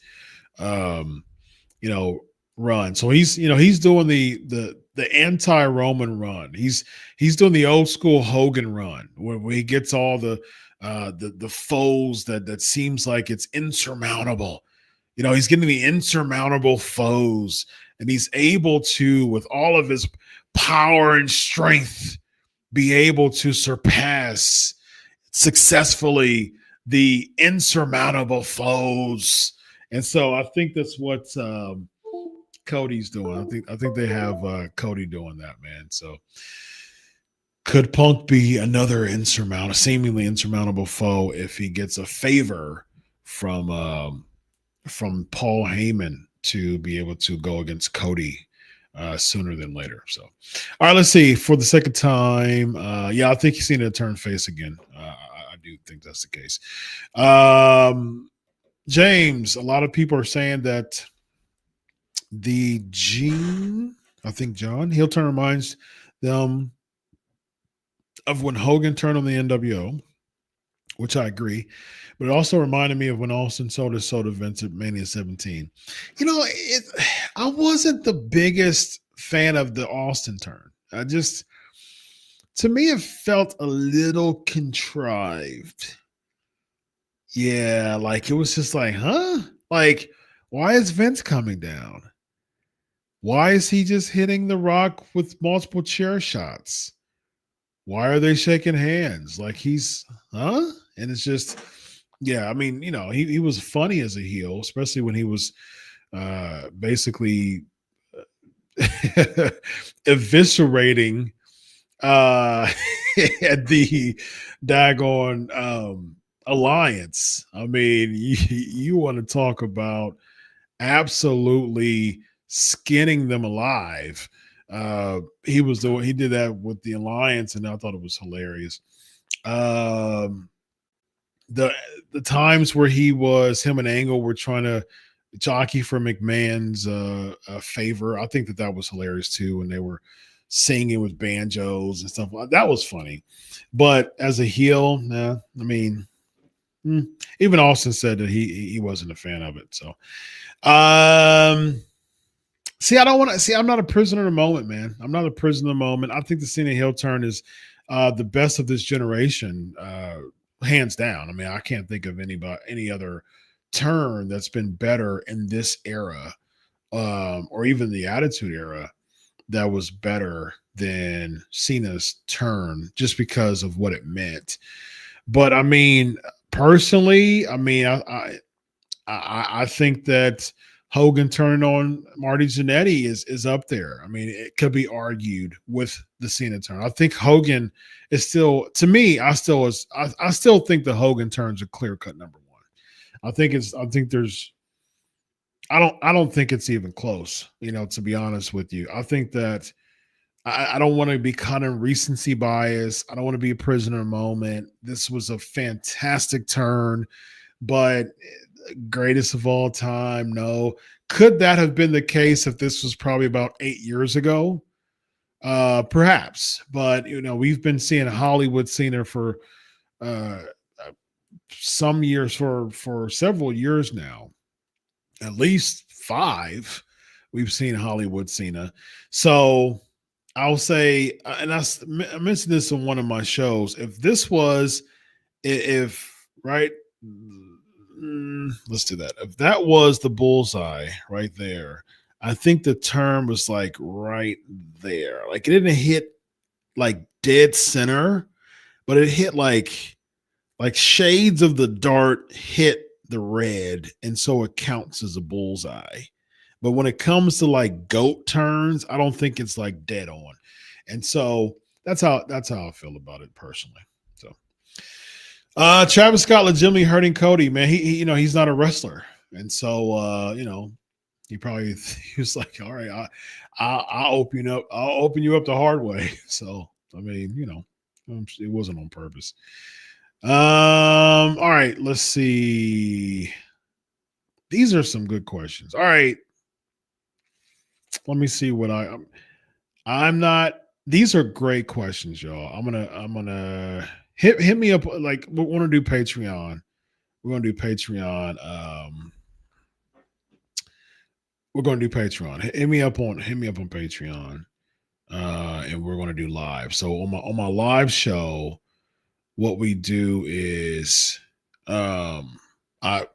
run. So he's doing the anti-Roman run. He's doing the old school Hogan run where he gets all the foes that seems like it's insurmountable. He's getting the insurmountable foes, and he's able to, with all of his power and strength, be able to surpass successfully the insurmountable foes. And so I think that's what Cody's doing. I think they have Cody doing that, man. So could Punk be another seemingly insurmountable foe if he gets a favor from Paul Heyman to be able to go against Cody sooner than later? So, all right, let's see. For the second time, I think he's seen it turn face again. I do think that's the case. James, a lot of people are saying that John heel turn reminds them of when Hogan turned on the NWO, which I agree, but it also reminded me of when Austin sold Vince at Mania 17. I wasn't the biggest fan of the Austin turn. To me, it felt a little contrived. Yeah, like it was just like, huh? Like, why is Vince coming down? Why is he just hitting The Rock with multiple chair shots? Why are they shaking hands? Like he's, huh? And it's just, yeah, I mean, he was funny as a heel, especially when he was basically eviscerating at the daggone alliance. I mean, you want to talk about absolutely skinning them alive. He did that with the alliance, and I thought it was hilarious. The times where him and Angle were trying to jockey for McMahon's favor, I think that was hilarious too. When they were singing with banjos and stuff like that, was funny. But as a heel, I mean, even Austin said that he wasn't a fan of it. So, I'm not a prisoner of the moment, man. I'm not a prisoner of the moment. I think the Cena heel turn is the best of this generation, hands down. I mean, I can't think of any other turn that's been better in this era, or even the Attitude Era, that was better than Cena's turn, just because of what it meant. But I mean, personally, I think that Hogan turning on Marty Jannetty is up there. I mean, it could be argued with the Cena turn. I think Hogan is still, to me, I still think the Hogan turn's a clear cut number one. I don't think it's even close, to be honest with you. I think that I don't want to be caught in recency bias. I don't want to be a prisoner of the moment. This was a fantastic turn, but greatest of all time, no. Could that have been the case if this was probably about 8 years ago? Perhaps. But, we've been seeing Hollywood Cena for some years, for several years now. At least 5 we've seen Hollywood Cena. So I'll say, and I mentioned this on one of my shows, let's do that. If that was the bullseye right there, I think the term was like right there. Like it didn't hit like dead center, but it hit like shades of the dart hit the red, and so it counts as a bullseye. But when it comes to like goat turns, I don't think it's like dead on. And so that's how I feel about it personally. So Travis Scott legitimately hurting Cody, man. He he's not a wrestler. And so he probably he was like, all right, I'll open you up the hard way. So I mean, it wasn't on purpose. All right, let's see. These are some good questions. All right. Let me see what I'm not. These are great questions, y'all. I'm gonna hit me up. Like we want to do Patreon. We're gonna do Patreon. We're gonna do Patreon. Hit me up on Patreon. And we're gonna do live. So on my live show, what we do is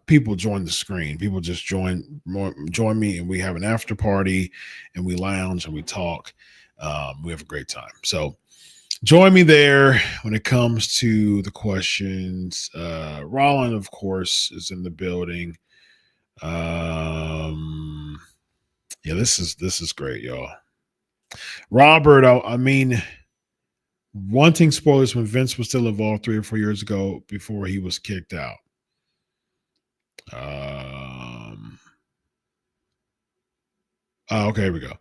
people join the screen. People just join me, and we have an after party, and we lounge and we talk. We have a great time. So join me there when it comes to the questions. Roland, of course, is in the building. Yeah, this is great, y'all. Robert, I mean, wanting spoilers when Vince was still involved 3 or 4 years ago before he was kicked out. Okay, here we go.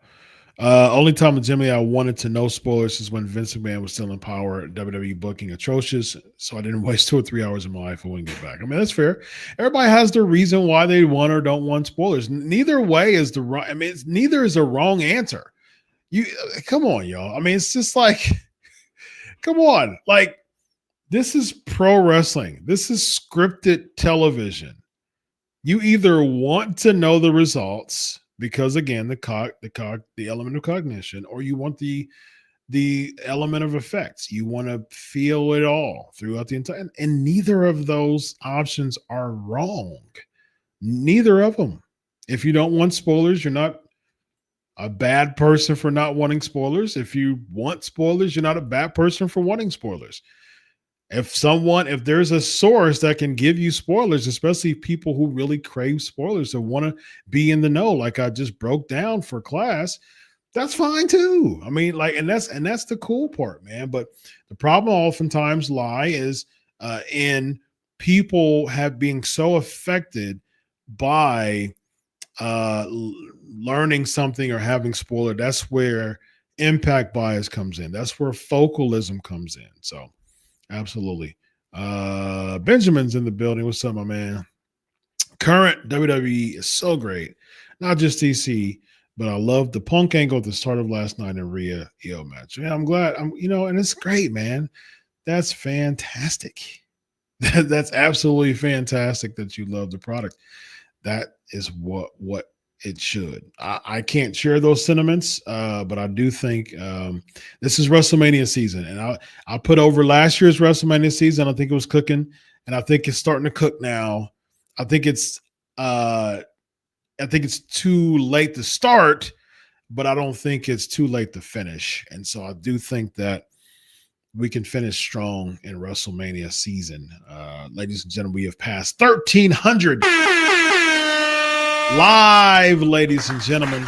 Only time legitimately I wanted to know spoilers is when Vince McMahon was still in power, WWE booking atrocious, so I didn't waste 2 or 3 hours of my life and wouldn't get back. I mean, that's fair. Everybody has their reason why they want or don't want spoilers. Neither way is the right. I mean, neither is a wrong answer. You come on, y'all. I mean, it's just like, come on, like this is pro wrestling. This is scripted television. You either want to know the results because again, the element of cognition, or you want the element of effects. You want to feel it all throughout the entire, and neither of those options are wrong. Neither of them. If you don't want spoilers, you're not a bad person for not wanting spoilers. If you want spoilers, you're not a bad person for wanting spoilers. If there's a source that can give you spoilers, especially people who really crave spoilers and want to be in the know, like I just broke down for class, that's fine too. I mean, like, and that's the cool part, man. But the problem oftentimes is in people being so affected by learning something or having spoiler. That's where impact bias comes in. That's where focalism comes in. So absolutely. Benjamin's in the building. What's up, my man? Current WWE is so great. Not just DC, but I love the Punk angle at the start of last night in Rhea EO match. Yeah, I'm glad. And it's great, man. That's fantastic. That's absolutely fantastic that you love the product. That is what it should. I can't share those sentiments, but I do think this is WrestleMania season, and I put over last year's WrestleMania season. I think it was cooking, and I think it's starting to cook now. I think it's too late to start, but I don't think it's too late to finish. And so I do think that we can finish strong in WrestleMania season. Ladies and gentlemen, we have passed 1,300 live, ladies and gentlemen.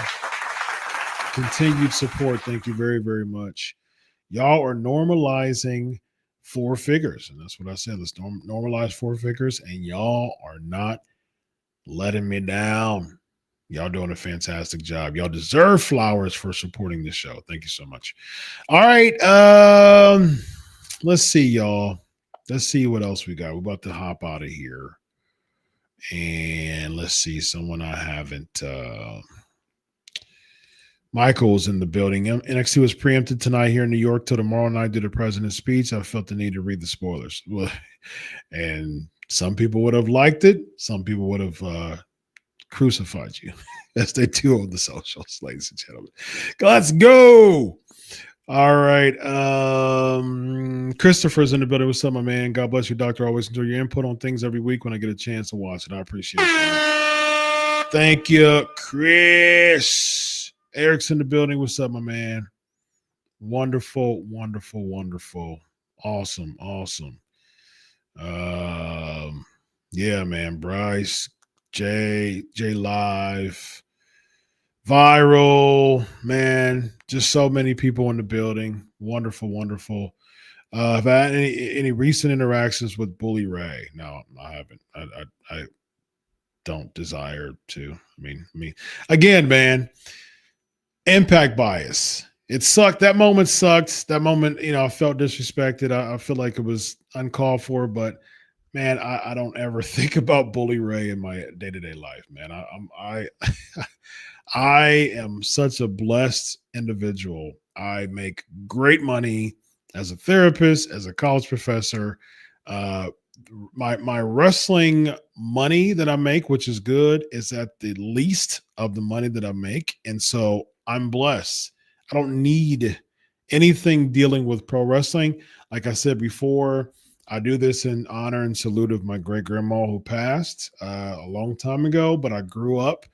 Continued support. Thank you very, very much. Y'all are normalizing 4 figures. And that's what I said. Let's normalize 4 figures. And y'all are not letting me down. Y'all doing a fantastic job. Y'all deserve flowers for supporting the show. Thank you so much. All right. Let's see, y'all. Let's see what else we got. We're about to hop out of here. And let's see, someone I haven't. Michael's in the building. NXT was preempted tonight here in New York till tomorrow night due to the president's speech. I felt the need to read the spoilers. And some people would have liked it. Some people would have crucified you, as they do on the socials, ladies and gentlemen. Let's go. All right. Christopher's in the building. What's up, my man? God bless you, doctor. Always enjoy your input on things every week when I get a chance to watch it. I appreciate it. Thank you, Chris. Eric's in the building. What's up, my man? Wonderful, wonderful, wonderful. Awesome. Yeah, man. Bryce, J Live, Viral, man. Just so many people in the building. Wonderful. Have I had any recent interactions with Bully Ray? No, I haven't. I don't desire to. I mean, again, man, impact bias. It sucked. That moment sucked. That moment, I felt disrespected. I feel like it was uncalled for, but man, I don't ever think about Bully Ray in my day to day life, man. I I am such a blessed individual. I make great money as a therapist, as a college professor. Uh, my wrestling money that I make, which is good, is at the least of the money that I make, and so I'm blessed. I don't need anything dealing with pro wrestling. Like I said before, I do this in honor and salute of my great grandma who passed a long time ago, but I grew up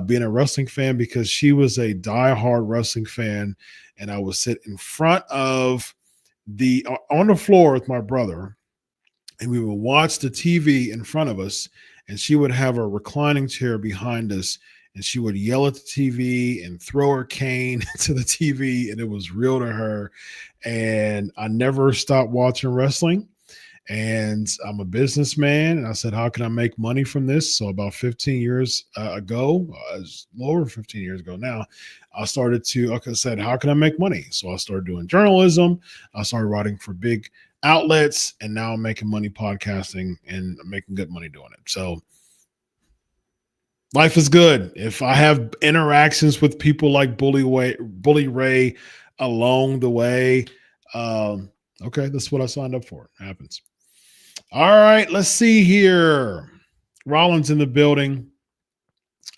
being a wrestling fan because she was a diehard wrestling fan, and I would sit in front of the on the floor with my brother, and we would watch the TV in front of us, and she would have a reclining chair behind us, and she would yell at the TV and throw her cane to the TV, and it was real to her. And I never stopped watching wrestling. And I'm a businessman, and I said, how can I make money from this? So about 15 years ago, it's lower 15 years ago now, I started to, like I said, how can I make money? So I started doing journalism. I started writing for big outlets, and now I'm making money podcasting and I'm making good money doing it. So life is good. If I have interactions with people like Bully Ray along the way, okay, that's what I signed up for. It happens. All right, let's see here. Rollins in the building.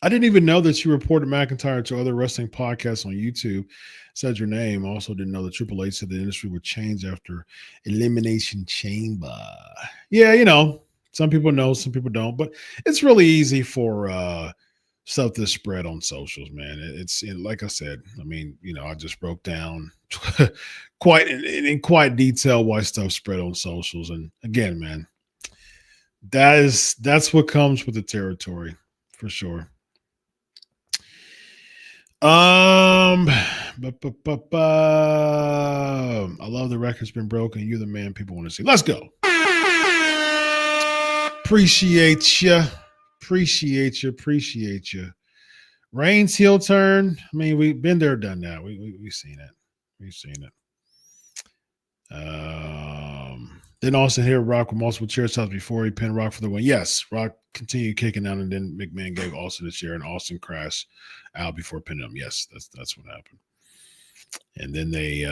I didn't even know that you reported McIntyre to other wrestling podcasts on YouTube. Said your name. Also didn't know that Triple H said the industry would change after Elimination Chamber. Yeah, some people know, some people don't, but it's really easy for stuff to spread on socials, man. Like I said, I just broke down quite in quite detail why stuff spread on socials. And again, man, that's what comes with the territory for sure. I love the record's been broken. You're the man people want to see. Let's go. Appreciate you. Reigns heel turn. I mean, we've been there, done that. We've seen it. Then Austin hit Rock with multiple chair shots before he pinned Rock for the win. Yes, Rock continued kicking out, and then McMahon gave Austin the chair, and Austin crashed out before pinning him. Yes, that's what happened. And then they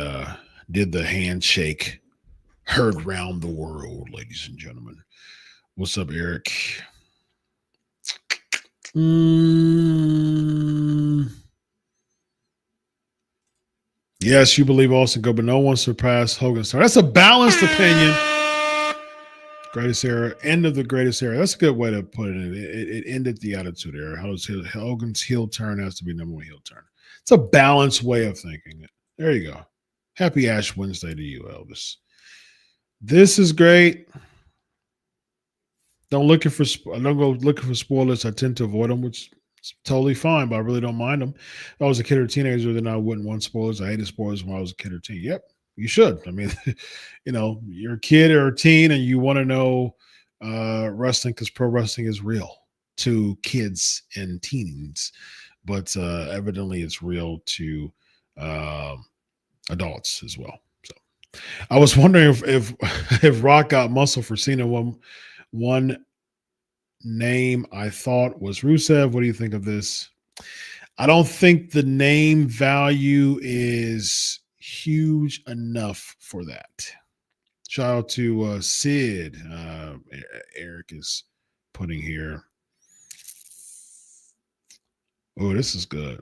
did the handshake, heard round the world, ladies and gentlemen. What's up, Eric? Yes, you believe Austin go, but no one surpassed Hogan's star. That's a balanced opinion. Greatest era, end of the greatest era. That's a good way to put it. It ended the Attitude Era. Hogan's heel turn has to be number one heel turn. It's a balanced way of thinking it. There you go. Happy Ash Wednesday to you, Elvis. This is great. Don't go looking for spoilers. I tend to avoid them, which is totally fine, but I really don't mind them. If I was a kid or teenager, then I wouldn't want spoilers. I hated spoilers when I was a kid or teen. Yep, you should. I mean, you're a kid or a teen and you want to know wrestling because pro wrestling is real to kids and teens, but evidently it's real to adults as well. So I was wondering if Rock got muscle for Cena. One name I thought was Rusev. What do you think of this? I don't think the name value is huge enough for that. Shout out to Sid. Eric is putting here. Oh, this is good.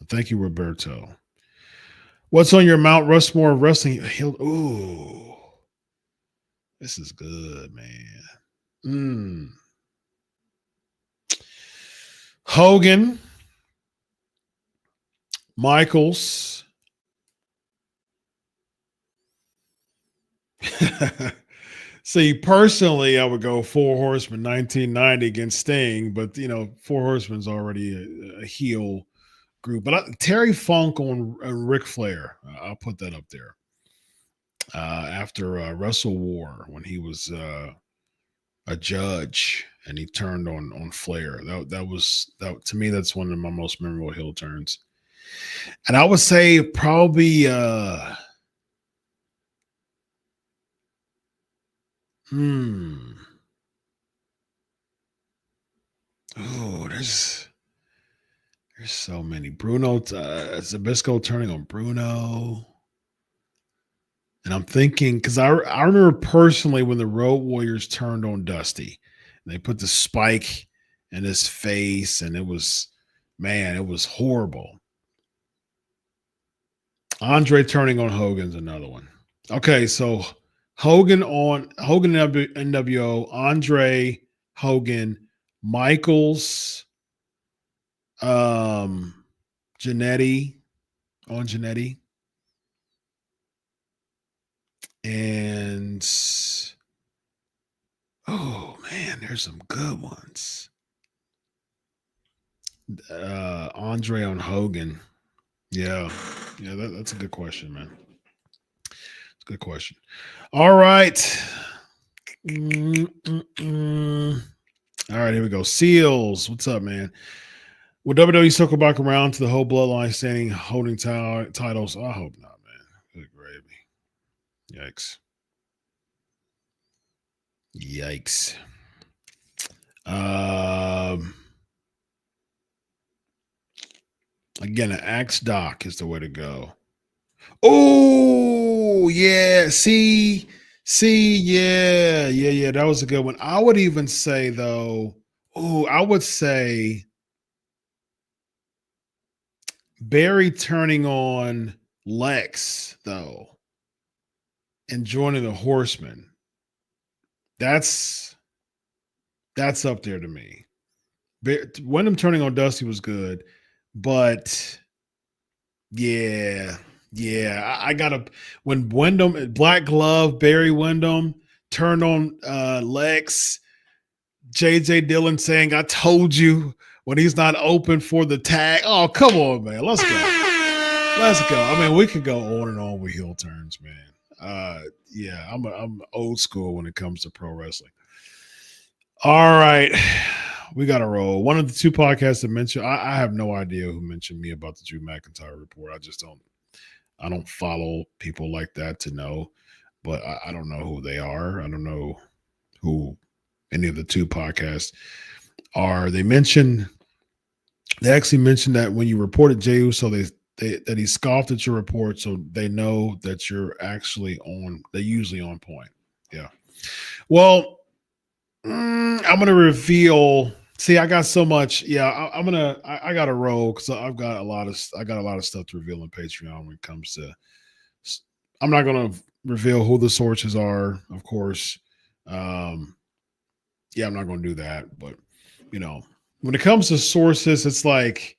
Thank you, Roberto. What's on your Mount Rushmore wrestling? Ooh, this is good, man. Hogan, Michaels, See, personally, I would go Four Horsemen 1990 against Sting, but Four Horsemen's already a heel group. But Terry Funk on Ric Flair, I'll put that up there. After Wrestle War, when he was a judge and he turned on Flair, that to me, that's one of my most memorable heel turns. And I would say probably Oh, there's so many. Bruno Zabisco turning on Bruno. And I'm thinking, because I remember personally when the Road Warriors turned on Dusty, and they put the spike in his face, and it was horrible. Andre turning on Hogan's another one. Okay, so Hogan NWO, Andre, Hogan, Michaels, Jannetty on Jannetty, and oh man, there's some good ones. Andre on Hogan. Yeah, that's a good question, man. It's a good question. All right. All right, here we go. Seals, what's up, man? Will WWE circle back around to the whole bloodline standing, holding titles? I hope not, man. Good gravy. Yikes. Again, an Axe Doc is the way to go. Oh, yeah. See, yeah. That was a good one. I would even say, though, I would say Barry turning on Lex, though, and joining the Horsemen. That's up there to me. Wyndham turning on Dusty was good, but yeah. I gotta, when Wyndham, Black Glove, Barry Wyndham turned on Lex, JJ Dillon saying, "I told you," when he's not open for the tag. Oh, come on, man. Let's go. I mean, we could go on and on with heel turns, man. Yeah, I'm old school when it comes to pro wrestling. All right. We got to roll. One of the two podcasts that mentioned, I have no idea who mentioned me about the Drew McIntyre report. I don't follow people like that to know, but I don't know who they are. I don't know who any of the two podcasts are. They actually mentioned that when you reported Jey Uso, that he scoffed at your report, so they know that you're actually they're usually on point. Yeah. Well, I'm gonna reveal. See, I got so much. Yeah, I got to roll because I got a lot of stuff to reveal on Patreon when it comes to. I'm not gonna reveal who the sources are, of course. Yeah, I'm not gonna do that, but when it comes to sources, it's like.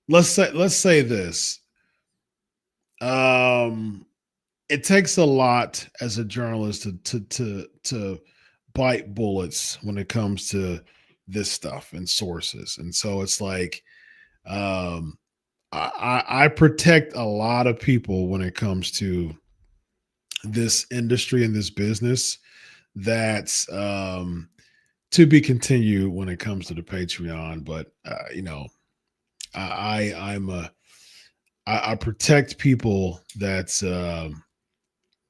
Let's say this. It takes a lot as a journalist to bite bullets when it comes to this stuff and sources, and so it's like I protect a lot of people when it comes to this industry and this business. That's to be continued when it comes to the Patreon, but I protect people that's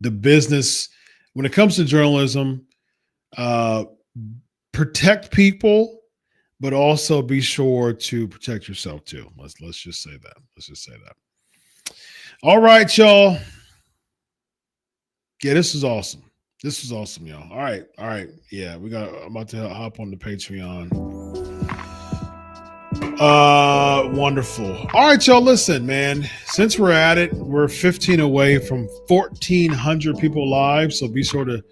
the business when it comes to journalism. Protect people, but also be sure to protect yourself too. Let's just say that. All right, y'all. Yeah, this is awesome. Y'all. All right. Yeah, I'm about to hop on the Patreon. Wonderful. All right, y'all. Listen, man. Since we're at it, we're 15 away from 1,400 people live. So be sure to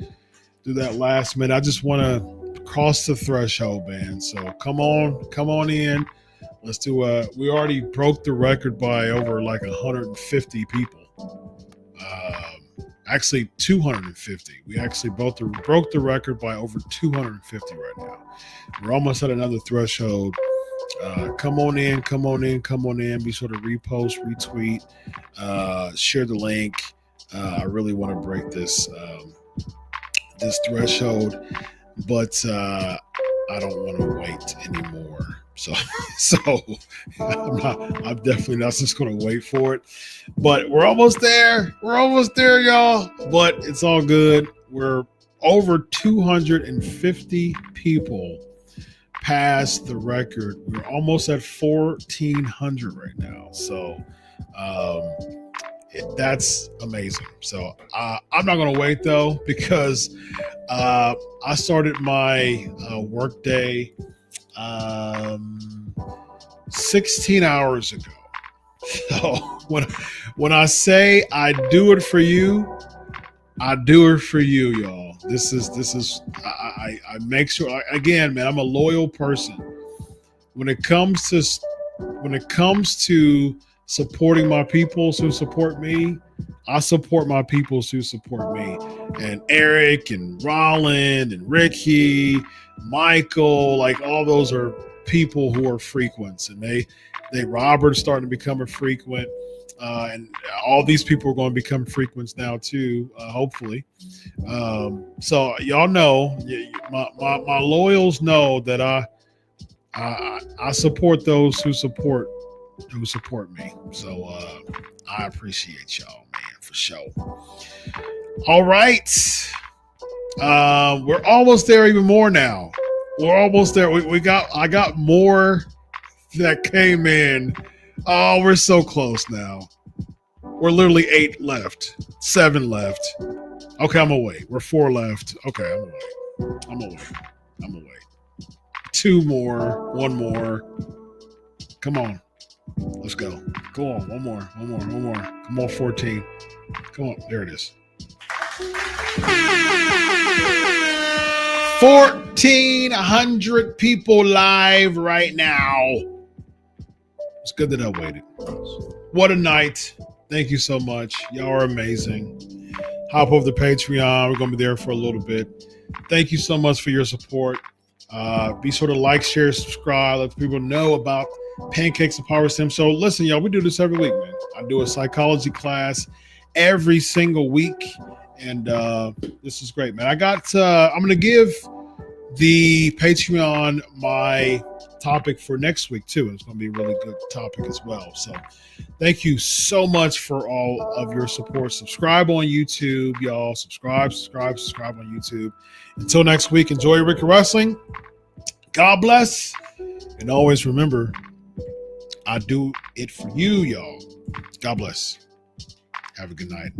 do that last minute. I just want to cross the threshold, man. So come on in. Let's do we already broke the record by over like 150 people. Actually 250. We actually broke the record by over 250 right now. We're almost at another threshold. Come on in. Be sure to repost, retweet, share the link. I really want to break this threshold, but I don't want to wait anymore. So I'm definitely not just going to wait for it, but we're almost there. Y'all, but it's all good. We're over 250 people past the record. We're almost at 1,400 right now. So, that's amazing. So I'm not going to wait though, because I started my work day 16 hours ago. So when I say I do it for you, I do it for you, y'all. This is I make sure, again, man, I'm a loyal person. When it comes to supporting my peoples who support me, I support my peoples who support me. And Eric and Roland and Ricky, Michael, like all those are people who are frequents, and they Robert's starting to become a frequent, and all these people are going to become frequents now too, hopefully. So y'all know, my loyals know that I support those who support me. So I appreciate y'all, man, for sure. All right. We're almost there, even more now. We're almost there. I got more that came in. Oh, we're so close now. We're literally 8 left, 7 left. Okay, I'm away. We're 4 left. Okay, I'm away. 2 more, 1 more. Come on. Let's go. Go on. One more. Come on, 14. Come on. There it is. 1,400 people live right now. It's good that I waited. What a night. Thank you so much. Y'all are amazing. Hop over the Patreon. We're going to be there for a little bit. Thank you so much for your support. Be sure to like, share, subscribe. Let people know about Pancakes and Powerslams Show. Listen, y'all, we do this every week, man. I do a psychology class every single week, and this is great, man. I'm going to give the Patreon my topic for next week too. It's going to be a really good topic as well. So thank you so much for all of your support. Subscribe on YouTube, y'all. Subscribe on YouTube. Until next week, enjoy your Ricky Wrestling. God bless. And always remember, I do it for you, y'all. God bless. Have a good night.